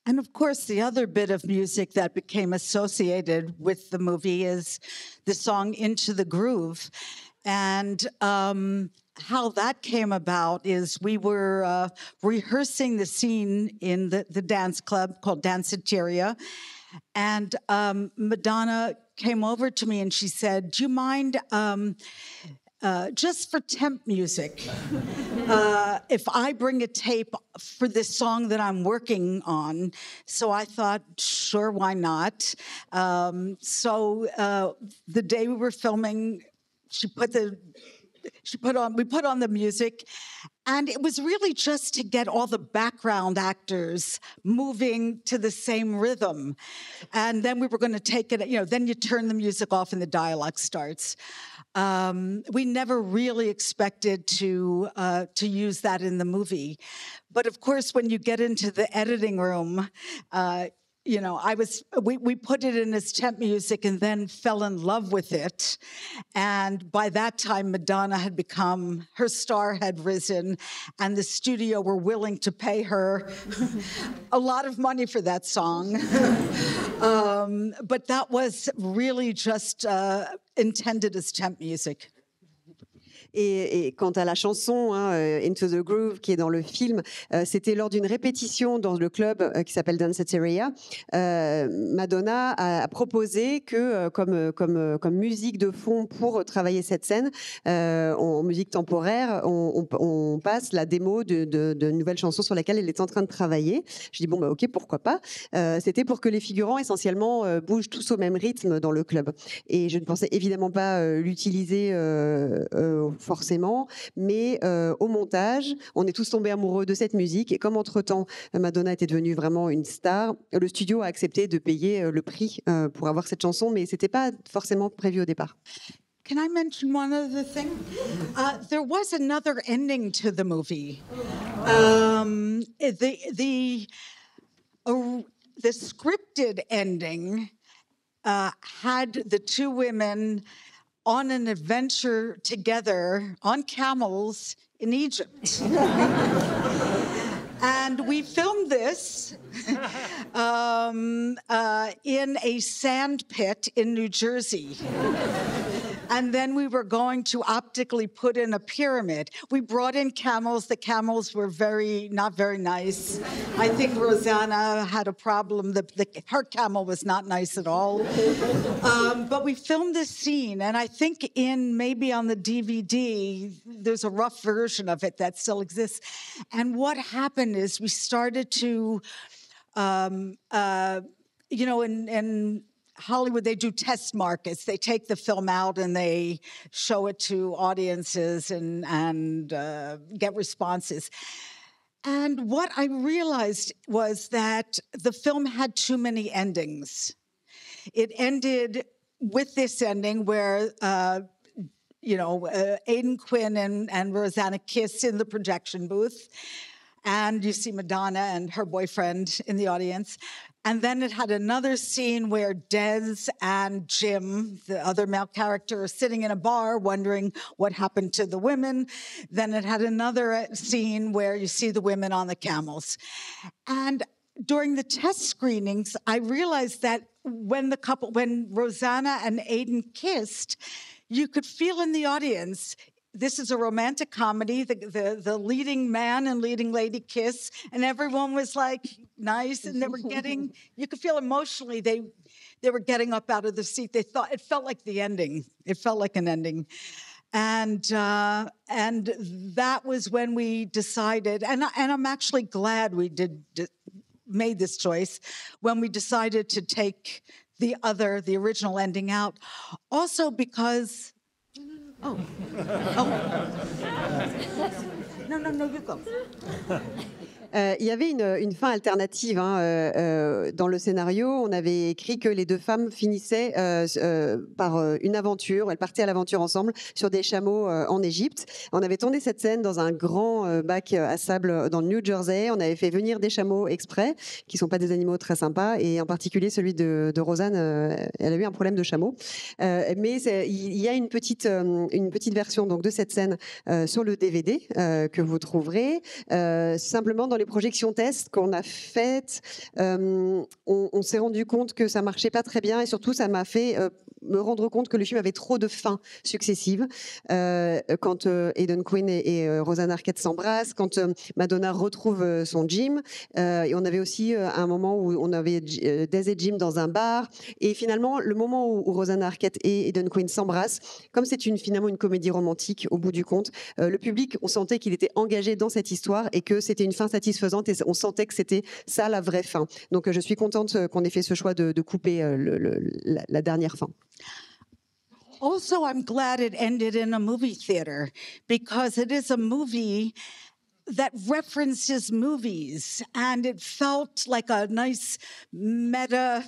I: And of course, the other bit of music that became associated with the movie is the song Into the Groove. And how that came about is we were rehearsing the scene in the dance club called Danceteria. And Madonna came over to me and she said, "Do you mind, just for temp music, if I bring a tape for this song that I'm working on?" So I thought, sure, why not? So the day we were filming, we put on the music, and it was really just to get all the background actors moving to the same rhythm. And then we were going to take it, then you turn the music off and the dialogue starts. We never really expected to use that in the movie. But of course, when you get into the editing room, you know, we put it in as temp music and then fell in love with it. And by that time, Madonna had become, her star had risen, and the studio were willing to pay her a lot of money for that song. But that was really just intended as temp music.
J: Et quant à la chanson Into the Groove qui est dans le film, c'était lors d'une répétition dans le club qui s'appelle Danceteria. Madonna a proposé que comme musique de fond pour travailler cette scène en musique temporaire, on passe la démo de nouvelle chanson sur laquelle elle est en train de travailler. Je dis bon bah ok, pourquoi pas. C'était pour que les figurants essentiellement bougent tous au même rythme dans le club. Et je ne pensais évidemment pas l'utiliser forcément, mais au montage, on est tous tombés amoureux de cette musique et comme entre-temps, Madonna était devenue vraiment une star, le studio a accepté de payer le prix pour avoir cette chanson, mais c'était pas forcément prévu au départ.
I: Can I mention one other thing? There was another ending to the movie. The scripted ending had the two women on an adventure together on camels in Egypt. And we filmed this in a sand pit in New Jersey. And then we were going to optically put in a pyramid. We brought in camels. The camels were not very nice. I think Rosanna had a problem. Her camel was not nice at all. But we filmed this scene, and I think maybe on the DVD, there's a rough version of it that still exists. And what happened is we started to, in Hollywood, they do test markets. They take the film out and they show it to audiences and get responses. And what I realized was that the film had too many endings. It ended with this ending where, Aidan Quinn and Rosanna kiss in the projection booth. And you see Madonna and her boyfriend in the audience. And then it had another scene where Des and Jim, the other male character, are sitting in a bar wondering what happened to the women. Then it had another scene where you see the women on the camels. And during the test screenings, I realized that when Rosanna and Aidan kissed, you could feel in the audience, this is a romantic comedy. The leading man and leading lady kiss, and everyone was like nice, and they were getting. You could feel emotionally they were getting up out of the seat. They thought it felt like the ending. It felt like an ending, and that was when we decided. And I'm actually glad we made this choice when we decided to take the original ending out. Also because. Oh. No, you go.
J: Il y avait une fin alternative dans le scénario. On avait écrit que les deux femmes finissaient par une aventure. Elles partaient à l'aventure ensemble sur des chameaux en Égypte. On avait tourné cette scène dans un grand bac à sable dans le New Jersey. On avait fait venir des chameaux exprès, qui ne sont pas des animaux très sympas, et en particulier celui de Rosanne. Elle a eu un problème de chameau. Mais il y a une petite version donc, de cette scène sur le DVD que vous trouverez. Simplement dans les projections tests qu'on a faites, on s'est rendu compte que ça marchait pas très bien et surtout ça m'a fait me rendre compte que le film avait trop de fins successives. Quand Aidan Quinn et Rosanna Arquette s'embrassent, quand Madonna retrouve son Jim, et on avait aussi un moment où on avait Des et Jim dans un bar, et finalement le moment où Rosanna Arquette et Aidan Quinn s'embrassent, comme c'est finalement une comédie romantique au bout du compte, le public, on sentait qu'il était engagé dans cette histoire et que c'était une fin satisfaisante et on sentait que c'était ça la vraie fin. Donc je suis contente qu'on ait fait ce choix de couper la dernière fin.
I: Also, I'm glad it ended in a movie theater because it is a movie that references movies, and it felt like a nice meta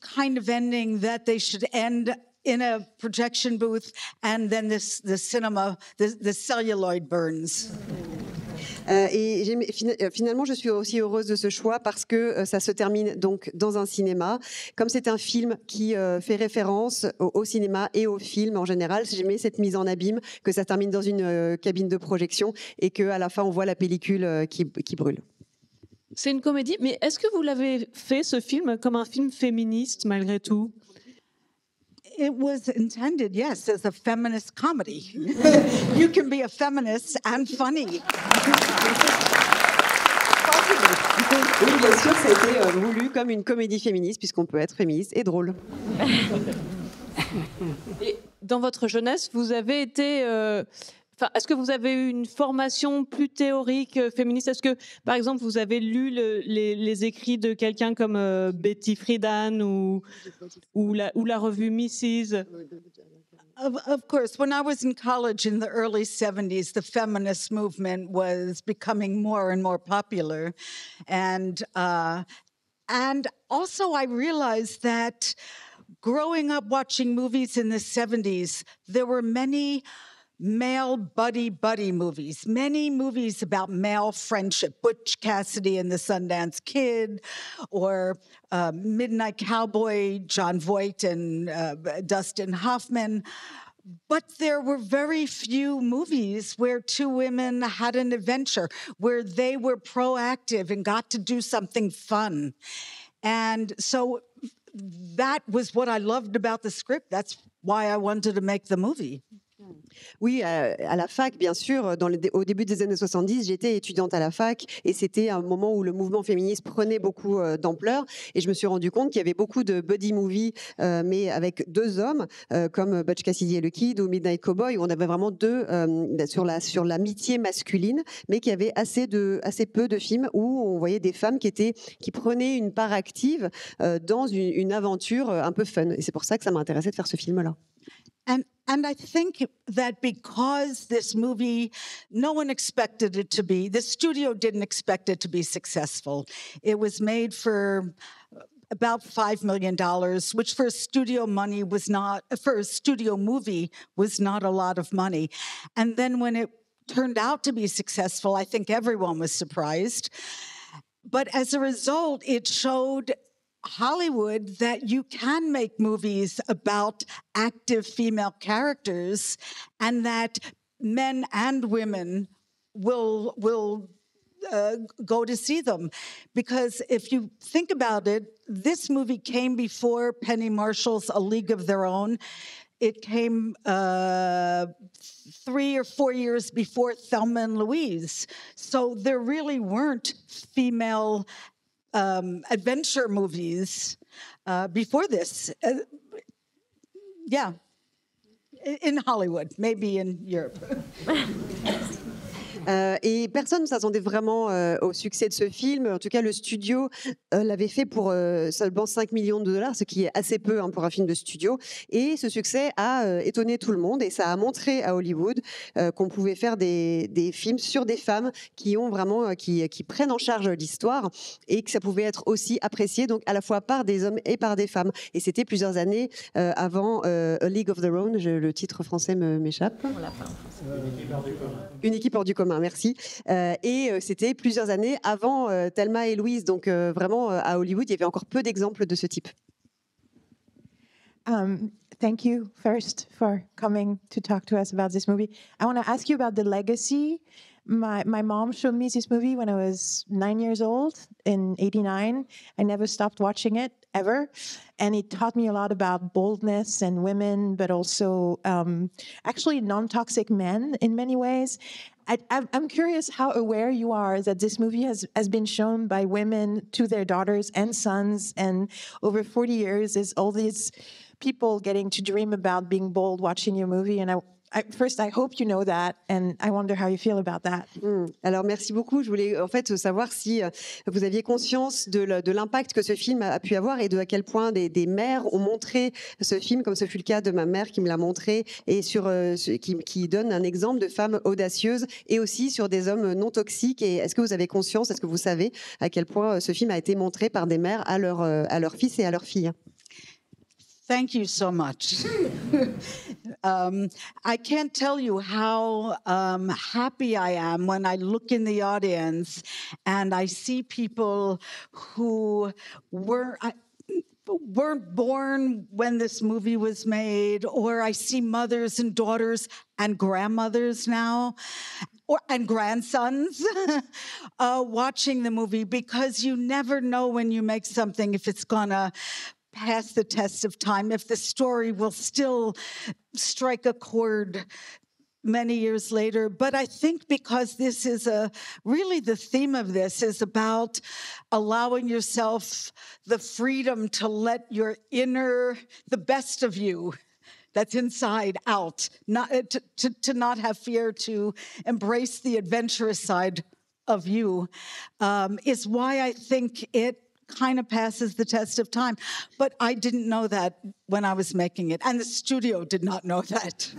I: kind of ending that they should end in a projection booth, and then the celluloid burns.
J: Finalement, je suis aussi heureuse de ce choix parce que ça se termine donc dans un cinéma. Comme c'est un film qui fait référence au cinéma et au film en général, j'aimais cette mise en abîme, que ça termine dans une cabine de projection et qu'à la fin, on voit la pellicule qui brûle.
H: C'est une comédie, mais est-ce que vous l'avez fait, ce film, comme un film féministe, malgré tout?
I: It was intended, yes, as a feminist comedy. You can be a feminist and funny.
J: Oui, bien sûr, ça a été voulu comme une comédie féministe, puisqu'on peut être féministe et drôle.
H: Et dans votre jeunesse, vous avez été... est-ce que vous avez eu une formation plus théorique féministe? Est-ce que, par exemple, vous avez lu les écrits de quelqu'un comme Betty Friedan ou la revue Mrs.
I: Of course, when I was in college in the early 70s, the feminist movement was becoming more and more popular. And also I realized that growing up watching movies in the 70s, there were many male buddy movies, many movies about male friendship, Butch Cassidy and the Sundance Kid, or Midnight Cowboy, John Voight and Dustin Hoffman. But there were very few movies where two women had an adventure, where they were proactive and got to do something fun. And so that was what I loved about the script. That's why I wanted to make the movie.
J: Oui, à la fac, bien sûr. Au début des années 70, j'étais étudiante à la fac et c'était un moment où le mouvement féministe prenait beaucoup d'ampleur. Et je me suis rendu compte qu'il y avait beaucoup de buddy movies, mais avec deux hommes, comme Butch Cassidy et le Kid ou Midnight Cowboy, où on avait vraiment deux sur l'amitié masculine, mais qu'il y avait assez peu de films où on voyait des femmes qui prenaient une part active dans une aventure un peu fun. Et c'est pour ça que ça m'a intéressé de faire ce film-là.
I: And I think that because this movie, no one expected it to be, the studio didn't expect it to be successful. It was made for about $5 million, which for a studio movie was not a lot of money. And then when it turned out to be successful, I think everyone was surprised. But as a result, it showed Hollywood that you can make movies about active female characters and that men and women will go to see them. Because if you think about it, this movie came before Penny Marshall's A League of Their Own. It came 3 or 4 years before Thelma and Louise. So there really weren't female adventure movies before this. In Hollywood, maybe in Europe.
J: Et personne ne s'attendait vraiment au succès de ce film. En tout cas, le studio l'avait fait pour seulement $5 millions, ce qui est assez peu pour un film de studio. Et ce succès a étonné tout le monde et ça a montré à Hollywood qu'on pouvait faire des films sur des femmes qui ont vraiment qui prennent en charge l'histoire et que ça pouvait être aussi apprécié donc à la fois par des hommes et par des femmes. Et c'était plusieurs années avant A League of Their Own. Le titre français m'échappe. Une équipe hors du commun. Merci. Et c'était plusieurs années avant Thelma et Louise. Donc vraiment, à Hollywood, il y avait encore peu d'exemples de ce type.
K: Thank you first for coming to talk to us about this movie. I want to ask you about the legacy. My mom showed me this movie when I was 9 years old in '89. I never stopped watching it ever. And it taught me a lot about boldness and women, but also actually non-toxic men in many ways. I'm curious how aware you are that this movie has been shown by women to their daughters and sons. And over 40 years, there's all these people getting to dream about being bold watching your movie. And first, I hope you know that, and I wonder how you feel about that.
J: Alors, merci beaucoup. Je voulais en fait savoir si vous aviez conscience de l'impact que ce film a pu avoir et de à quel point des mères ont montré ce film, comme ce fut le cas de ma mère qui me l'a montré, et qui donne un exemple de femmes audacieuses et aussi sur des hommes non toxiques. Et est-ce que vous avez conscience, est-ce que vous savez à quel point ce film a été montré par des mères à leurs fils et à leurs filles?
I: Thank you so much. I can't tell you how happy I am when I look in the audience and I see people who weren't born when this movie was made, or I see mothers and daughters and grandmothers now, and grandsons watching the movie, because you never know when you make something if it's gonna pass the test of time, if the story will still strike a chord many years later. But I think because this is really the theme of this is about allowing yourself the freedom to let your the best of you that's inside out, not to not have fear, to embrace the adventurous side of you, is why I think it kind of passes the test of time. But I didn't know that when I was making it, and the studio did not know that.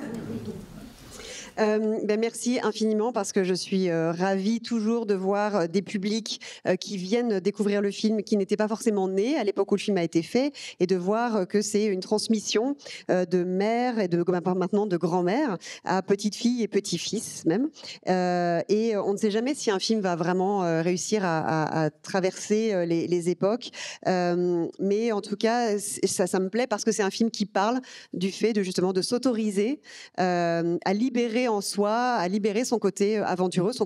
J: Merci infiniment, parce que je suis ravie toujours de voir des publics qui viennent découvrir le film, qui n'étaient pas forcément nés à l'époque où le film a été fait, et de voir que c'est une transmission de mère et maintenant de grand-mère à petites-filles et petits-fils même. Et on ne sait jamais si un film va vraiment réussir à traverser les époques. Mais en tout cas, ça me plaît parce que c'est un film qui parle du fait justement de s'autoriser à libérer en soi, à libérer son côté aventureux, son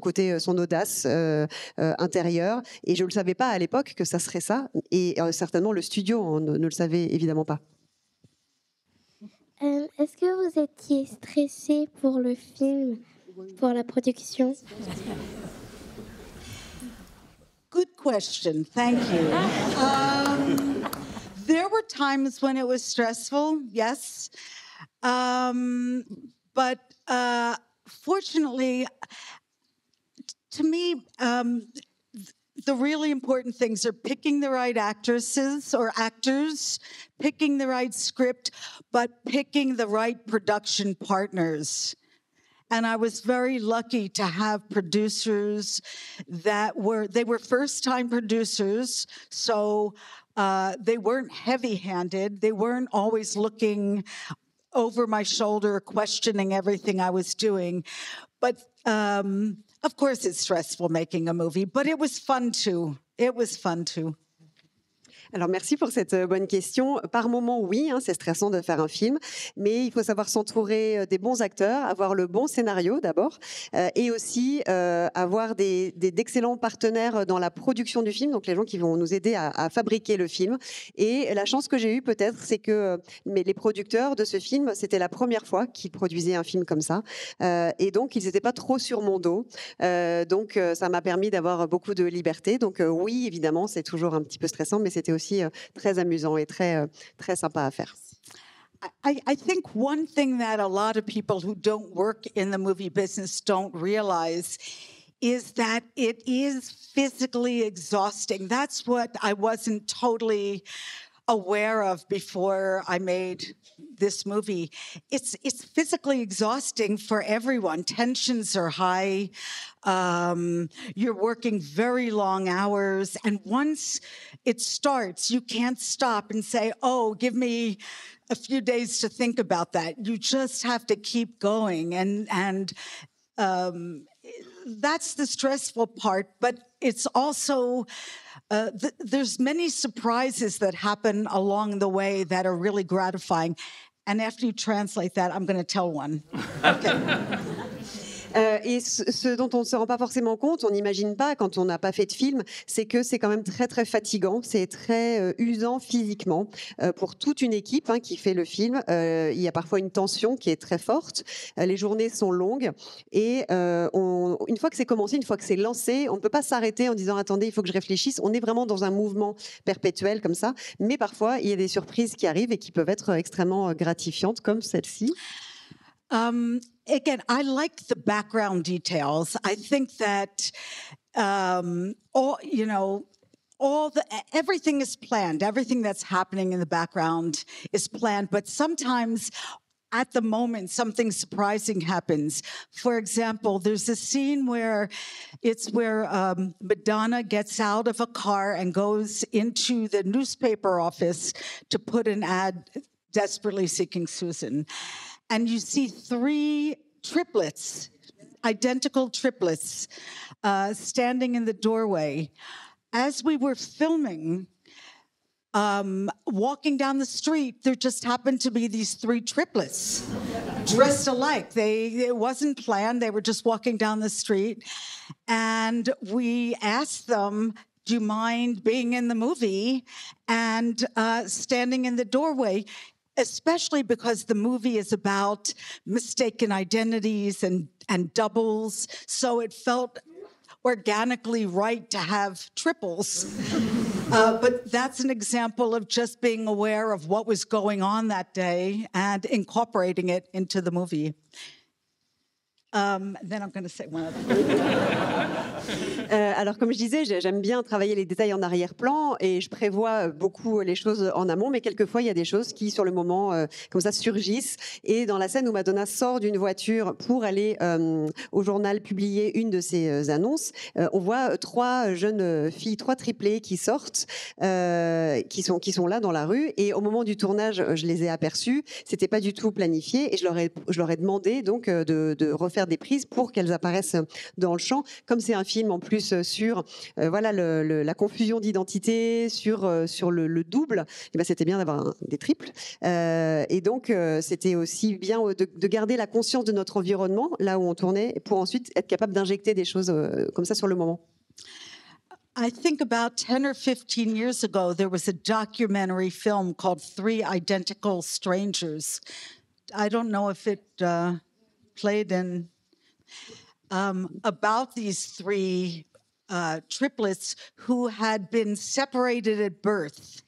J: audace intérieure. Et je ne le savais pas à l'époque que ça serait ça. Et certainement, le studio ne le savait évidemment pas.
L: Est-ce que vous étiez stressé pour le film, pour la production?
I: Good question. Thank you. There were times when it was stressful, yes. But fortunately, to me, the really important things are picking the right actresses or actors, picking the right script, but picking the right production partners. And I was very lucky to have producers they were first-time producers, so they weren't heavy-handed. They weren't always looking over my shoulder, questioning everything I was doing. But of course, it's stressful making a movie, but it was fun too. It was fun too.
J: Alors, merci pour cette bonne question. Par moment, oui, c'est stressant de faire un film, mais il faut savoir s'entourer des bons acteurs, avoir le bon scénario d'abord, et aussi avoir d'excellents partenaires dans la production du film, donc les gens qui vont nous aider à fabriquer le film. Et la chance que j'ai eue peut-être, c'est que les producteurs de ce film, c'était la première fois qu'ils produisaient un film comme ça, et donc ils n'étaient pas trop sur mon dos. Donc ça m'a permis d'avoir beaucoup de liberté. Donc oui, évidemment, c'est toujours un petit peu stressant, mais c'était aussi très amusant et très sympa à faire.
I: I think one thing that a lot of people who don't work in the movie business don't realize is that it is physically exhausting. That's what I wasn't totally aware of before I made this movie. It's physically exhausting for everyone. Tensions are high. You're working very long hours. And once it starts, you can't stop and say, oh, give me a few days to think about that. You just have to keep going. And that's the stressful part. But it's also... there's many surprises that happen along the way that are really gratifying. And after you translate that, I'm going to tell one. Okay.
J: Et ce dont on ne se rend pas forcément compte, on n'imagine pas quand on n'a pas fait de film, c'est que c'est quand même très très fatigant, c'est très usant physiquement pour toute une équipe qui fait le film. Il y a parfois une tension qui est très forte, les journées sont longues et une fois que c'est commencé, une fois que c'est lancé, on ne peut pas s'arrêter en disant attendez, il faut que je réfléchisse. On est vraiment dans un mouvement perpétuel comme ça, mais parfois il y a des surprises qui arrivent et qui peuvent être extrêmement gratifiantes comme celle-ci.
I: Again, I like the background details. I think that everything is planned. Everything that's happening in the background is planned. But sometimes, at the moment, something surprising happens. For example, there's a scene where Madonna gets out of a car and goes into the newspaper office to put an ad Desperately Seeking Susan. And you see three triplets, identical triplets, standing in the doorway. As we were filming, walking down the street, there just happened to be these three triplets dressed alike. It wasn't planned. They were just walking down the street. And we asked them, do you mind being in the movie and standing in the doorway? Especially because the movie is about mistaken identities and doubles. So it felt organically right to have triples. But that's an example of just being aware of what was going on that day and incorporating it into the movie. Then I'm going to say one other thing.
J: Alors, comme je disais, j'aime bien travailler les détails en arrière-plan et je prévois beaucoup les choses en amont, mais quelquefois, il y a des choses qui, sur le moment, comme ça, surgissent. Et dans la scène où Madonna sort d'une voiture pour aller au journal publier une de ses annonces, on voit trois jeunes filles, trois triplés qui sortent, qui sont là dans la rue. Et au moment du tournage, je les ai aperçues. C'était pas du tout planifié et je leur ai demandé donc de refaire des prises pour qu'elles apparaissent dans le champ. Comme c'est un film en plus sur voilà la confusion d'identité, sur le double, et ben c'était bien d'avoir des triples. Et donc c'était aussi bien de garder la conscience de notre environnement là où on tournait pour ensuite être capable d'injecter des choses comme ça sur le moment.
I: I think about 10 or 15 years ago, there was a documentary film called Three Identical Strangers. I don't know if it played in about these three triplets who had been separated at birth.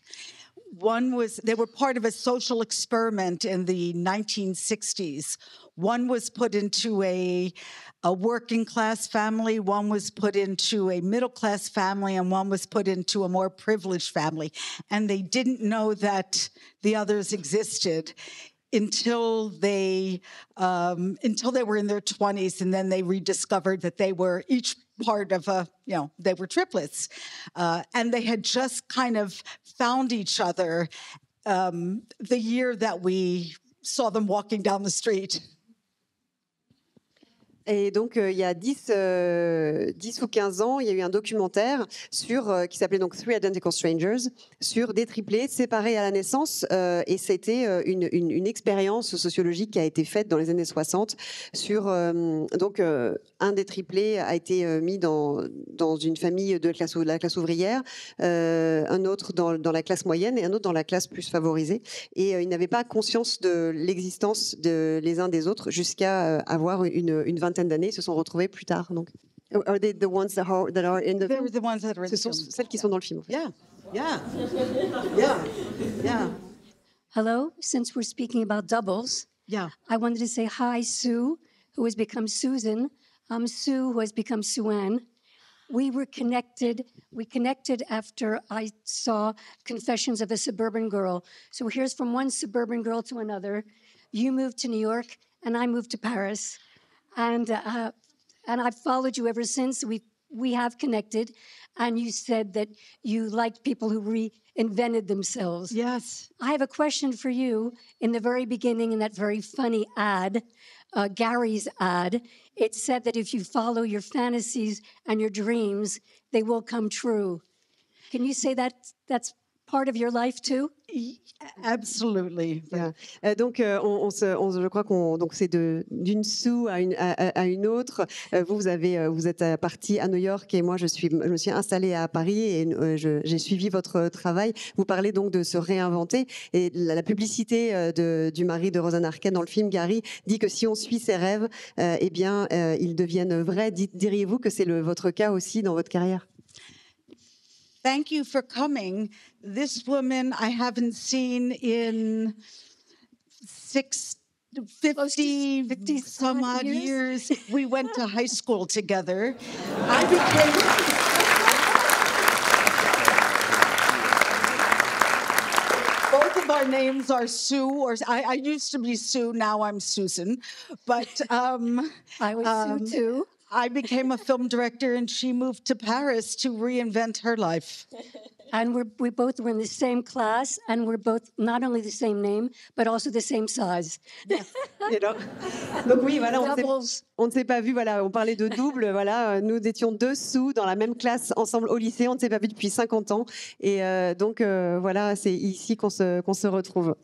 I: They were part of a social experiment in the 1960s. One was put into a working class family, one was put into a middle class family, and one was put into a more privileged family. And they didn't know that the others existed until they were in their 20s, and then they rediscovered that they were each part of they were triplets. And they had just kind of found each other the year that we saw them walking down the street.
J: Et donc, il y a 10 ou 15 ans, il y a eu un documentaire qui s'appelait donc Three Identical Strangers, sur des triplés séparés à la naissance. Et c'était une expérience sociologique qui a été faite dans les années 60 sur... donc, un des triplés a été mis dans une famille de la classe ouvrière, un autre dans la classe moyenne et un autre dans la classe plus favorisée. Et ils n'avaient pas conscience de l'existence les uns des autres jusqu'à avoir une vingtaine d'années, se sont retrouvés plus tard. Donc, are they the ones that are in the film?
I: The ones that are in
J: Ce sont celles qui sont dans le film. En fait.
I: Yeah.
M: Hello. Since we're speaking about doubles, I wanted to say hi, Sue, who has become Susan. I'm Sue, who has become Sue-Ann. We connected after I saw Confessions of a Suburban Girl. So here's from one suburban girl to another. You moved to New York, and I moved to Paris. And I've followed you ever since. We have connected, and you said that you liked people who reinvented themselves.
I: Yes.
M: I have a question for you. In the very beginning, in that very funny ad, Gary's ad, it said that if you follow your fantasies and your dreams, they will come true. Can you say that's part of your life too?
I: Absolutely.
J: Yeah. Donc, je crois donc c'est d'une Sue à une autre. Vous êtes parti à New York et moi je me suis installée à Paris et j'ai suivi votre travail. Vous parlez donc de se réinventer et la publicité du mari de Rosanna Arquette dans le film, Gary, dit que si on suit ses rêves, eh bien ils deviennent vrais. Diriez-vous que c'est votre cas aussi dans votre carrière?
I: Thank you for coming. This woman I haven't seen in 50 some odd years. We went to high school together. Both of our names are Sue, or I used to be Sue, now I'm Susan. But
M: I was Sue too.
I: I became a film director and she moved to Paris to reinvent her life.
M: And we both were in the same class, and we're both not only the same name, but also the same size.
J: Donc oui, voilà, on ne s'est pas vu. Voilà, on parlait de double. Voilà, nous étions dessous dans la même classe ensemble au lycée. On ne s'est pas vu depuis 50 ans. Et donc voilà, c'est ici qu'on se retrouve.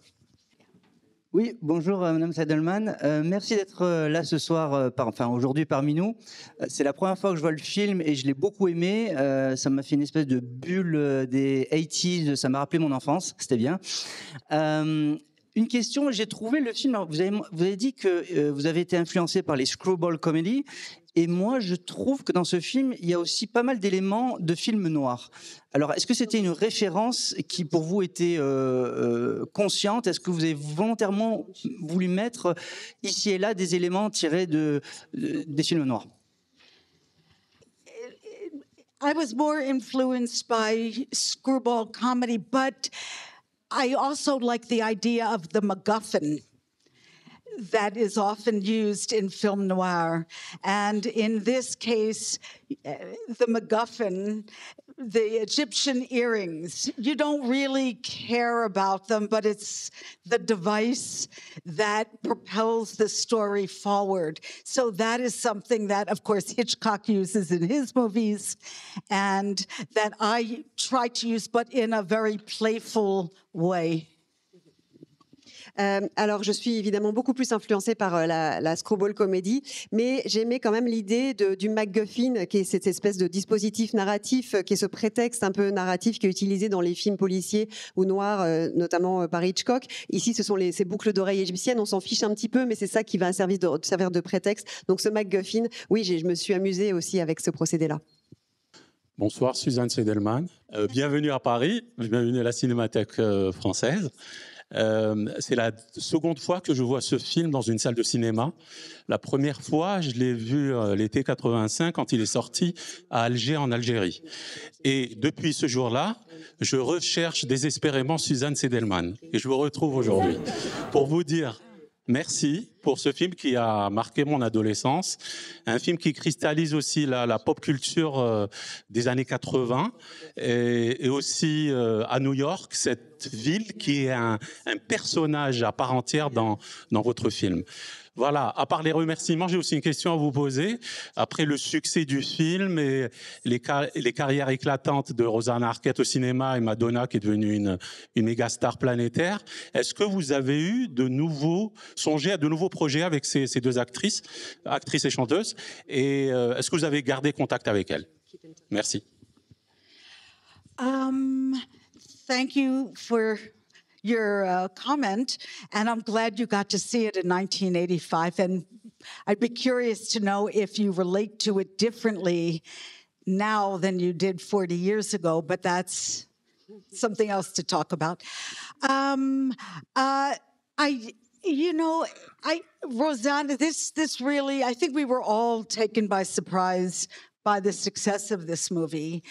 N: Oui, bonjour Madame Seidelman. Merci d'être là ce soir, aujourd'hui parmi nous. C'est la première fois que je vois le film et je l'ai beaucoup aimé. Ça m'a fait une espèce de bulle des 80s, ça m'a rappelé mon enfance, c'était bien. Une question, j'ai trouvé le film, vous avez dit que vous avez été influencé par les screwball comedy. Et moi, je trouve que dans ce film, il y a aussi pas mal d'éléments de films noirs. Alors, est-ce que c'était une référence qui, pour vous, était consciente? Est-ce que vous avez volontairement voulu mettre ici et là des éléments tirés des films noirs?
I: I was more influenced by screwball comedy, but I also like the idea of the MacGuffin that is often used in film noir. And in this case, the MacGuffin, the Egyptian earrings, you don't really care about them, but it's the device that propels the story forward. So that is something that, of course, Hitchcock uses in his movies and that I try to use, but in a very playful way.
J: Alors, je suis évidemment beaucoup plus influencée par la screwball comedy, mais j'aimais quand même l'idée du MacGuffin, qui est cette espèce de dispositif narratif, qui est ce prétexte un peu narratif qui est utilisé dans les films policiers ou noirs, notamment par Hitchcock. Ici, ce sont ces boucles d'oreilles égyptiennes, on s'en fiche un petit peu, mais c'est ça qui va servir de prétexte. Donc ce MacGuffin, oui, je me suis amusée aussi avec ce procédé-là.
O: Bonsoir, Suzanne Seidelman. Bienvenue à Paris, bienvenue à la Cinémathèque française. C'est la seconde fois que je vois ce film dans une salle de cinéma. La première fois, je l'ai vu l'été 85 quand il est sorti à Alger, en Algérie. Et depuis ce jour-là, je recherche désespérément Suzanne Seidelman. Et je vous retrouve aujourd'hui pour vous dire merci pour ce film qui a marqué mon adolescence. Un film qui cristallise aussi la pop culture des années 80 et aussi à New York, cette ville qui est un personnage à part entière dans votre film. Voilà, à part les remerciements, j'ai aussi une question à vous poser. Après le succès du film et les carrières éclatantes de Rosanna Arquette au cinéma et Madonna qui est devenue une méga star planétaire, est-ce que vous avez songé à de nouveaux projets avec ces deux actrices et chanteuses? Et est-ce que vous avez gardé contact avec elles? Merci.
I: Thank you for your comment, and I'm glad you got to see it in 1985. And I'd be curious to know if you relate to it differently now than you did 40 years ago, but that's something else to talk about. Rosanna, this really, I think we were all taken by surprise by the success of this movie.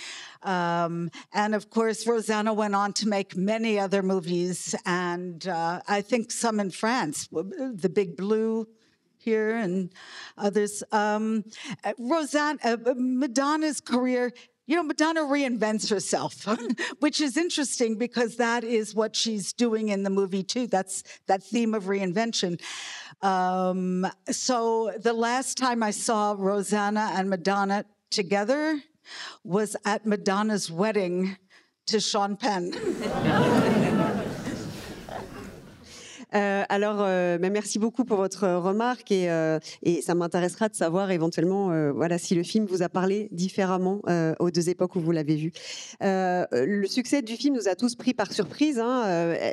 I: And of course, Rosanna went on to make many other movies, and I think some in France, The Big Blue here and others. Madonna's career, Madonna reinvents herself, which is interesting because that is what she's doing in the movie too. That's that theme of reinvention. So the last time I saw Rosanna and Madonna together was at Madonna's wedding to Sean Penn.
J: Alors, merci beaucoup pour votre remarque et ça m'intéressera de savoir éventuellement si le film vous a parlé différemment aux deux époques où vous l'avez vu. Le succès du film nous a tous pris par surprise.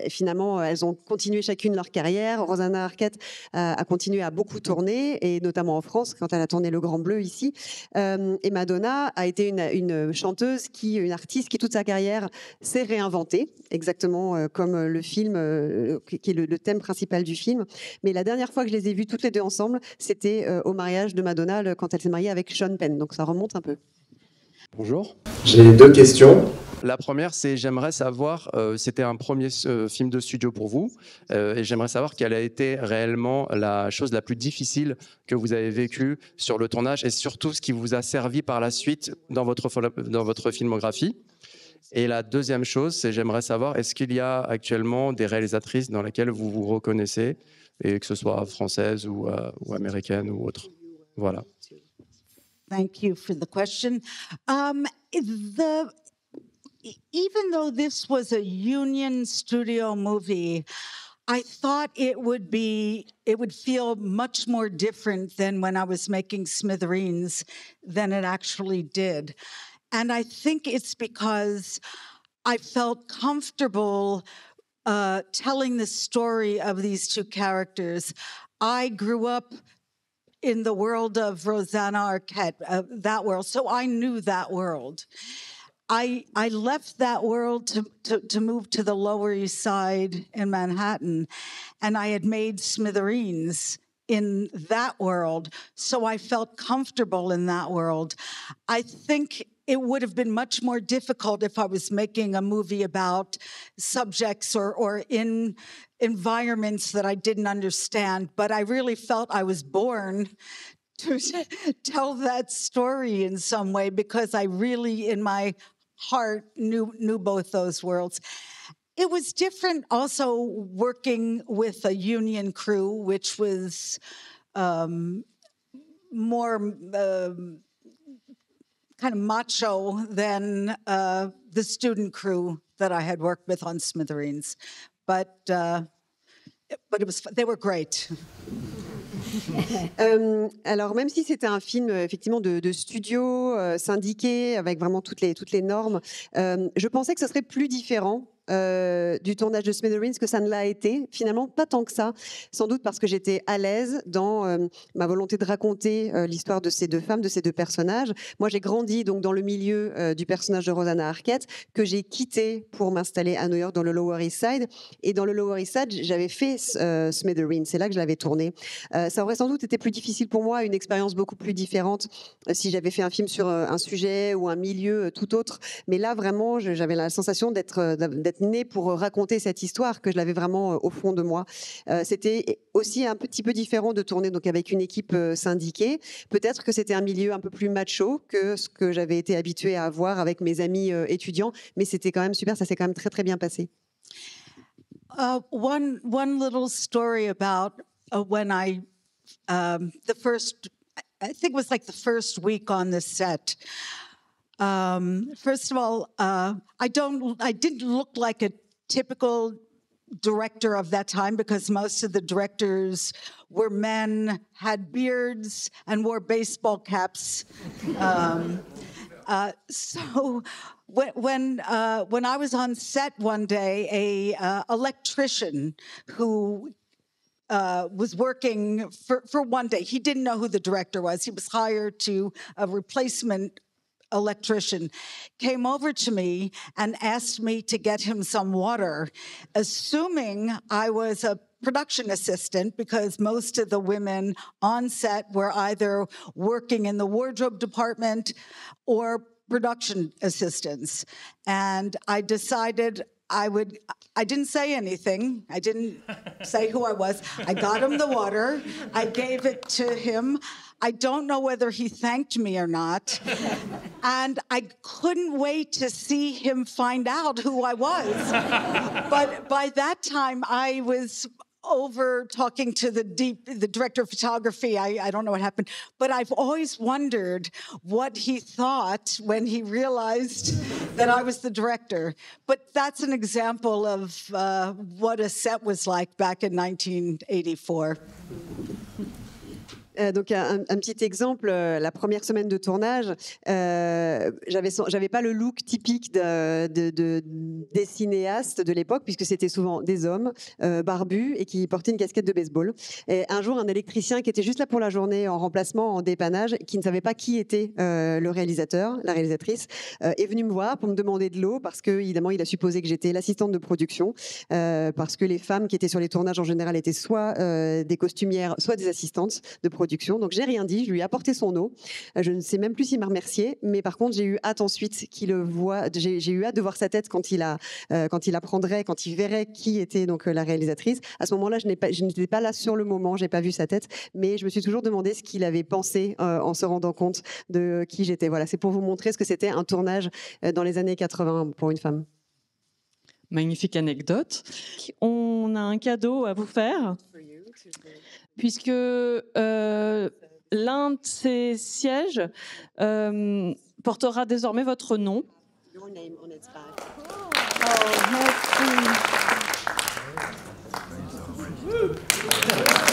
J: Finalement, elles ont continué chacune leur carrière. Rosanna Arquette a continué à beaucoup tourner, et notamment en France, quand elle a tourné Le Grand Bleu ici. Et Madonna a été une chanteuse, une artiste qui toute sa carrière s'est réinventée, exactement comme le film, qui est le thème principal du film. Mais la dernière fois que je les ai vues toutes les deux ensemble, c'était au mariage de Madonna quand elle s'est mariée avec Sean Penn. Donc ça remonte un peu.
P: Bonjour. J'ai deux questions. La première, c'est j'aimerais savoir, c'était un premier film de studio pour vous, et j'aimerais savoir quelle a été réellement la chose la plus difficile que vous avez vécue sur le tournage et surtout ce qui vous a servi par la suite dans votre filmographie. Et la deuxième chose, c'est j'aimerais savoir, est-ce qu'il y a actuellement des réalisatrices dans lesquelles vous vous reconnaissez, et que ce soit françaises ou américaines ou autres. Voilà.
I: Thank you for the question. Even though this was a union studio movie, I thought it would feel much more different than when I was making Smithereens than it actually did. And I think it's because I felt comfortable telling the story of these two characters. I grew up in the world of Rosanna Arquette, that world, so I knew that world. I left that world to move to the Lower East Side in Manhattan, and I had made Smithereens in that world, so I felt comfortable in that world. I think it would have been much more difficult if I was making a movie about subjects or in environments that I didn't understand, but I really felt I was born to tell that story in some way because I really, in my heart, knew both those worlds. It was different also working with a union crew, which was more kind of macho than the student crew that I had worked with on Smithereens. But they were great.
J: Alors même si c'était un film effectivement de studio syndiqué avec vraiment toutes les normes, je pensais que ce serait plus différent du tournage de Smithereens que ça ne l'a été. Finalement, pas tant que ça. Sans doute parce que j'étais à l'aise dans ma volonté de raconter l'histoire de ces deux femmes, de ces deux personnages. Moi, j'ai grandi donc dans le milieu du personnage de Rosanna Arquette que j'ai quitté pour m'installer à New York dans le Lower East Side. Et dans le Lower East Side, j'avais fait Smithereens. C'est là que je l'avais tourné. Ça aurait sans doute été plus difficile pour moi, une expérience beaucoup plus différente si j'avais fait un film sur un sujet ou un milieu tout autre. Mais là, vraiment, j'avais la sensation d'être née pour raconter cette histoire, que je l'avais vraiment au fond de moi. C'était aussi un petit peu différent de tourner donc avec une équipe syndiquée. Peut-être que c'était un milieu un peu plus macho que ce que j'avais été habituée à avoir avec mes amis étudiants, mais c'était quand même super, ça s'est quand même très très bien passé.
I: One little story about when I think it was like the first week on the set. First of all, I didn't look like a typical director of that time because most of the directors were men, had beards, and wore baseball caps. So when I was on set one day, a electrician who was working for one day, he didn't know who the director was. He was hired to a replacement electrician, came over to me and asked me to get him some water, assuming I was a production assistant because most of the women on set were either working in the wardrobe department or production assistants. And I decided I didn't say anything. I didn't say who I was. I got him the water. I gave it to him. I don't know whether he thanked me or not. And I couldn't wait to see him find out who I was. But by that time, I was over talking to the director of photography. I don't know what happened, but I've always wondered what he thought when he realized that I was the director. But that's an example of what a set was like back in 1984.
J: Donc un petit exemple, la première semaine de tournage, j'avais pas le look typique des cinéastes de l'époque puisque c'était souvent des hommes barbus et qui portaient une casquette de baseball. Et un jour, un électricien qui était juste là pour la journée en remplacement, en dépannage, qui ne savait pas qui était le réalisateur, la réalisatrice, est venu me voir pour me demander de l'eau parce que évidemment il a supposé que j'étais l'assistante de production parce que les femmes qui étaient sur les tournages en général étaient soit des costumières, soit des assistantes de production. production. Donc j'ai rien dit, je lui ai apporté son eau. Je ne sais même plus s'il m'a remercié, mais par contre j'ai eu hâte ensuite qu'il le voie. J'ai eu hâte de voir sa tête quand il apprendrait, quand il verrait qui était donc la réalisatrice. À ce moment-là, je n'étais pas là sur le moment, j'ai pas vu sa tête, mais je me suis toujours demandé ce qu'il avait pensé en se rendant compte de qui j'étais. Voilà, c'est pour vous montrer ce que c'était un tournage dans les années 80 pour une femme.
H: Magnifique anecdote. On a un cadeau à vous faire, puisque l'un de ces sièges portera désormais votre nom.
J: Your name on its back.
H: Oh, merci.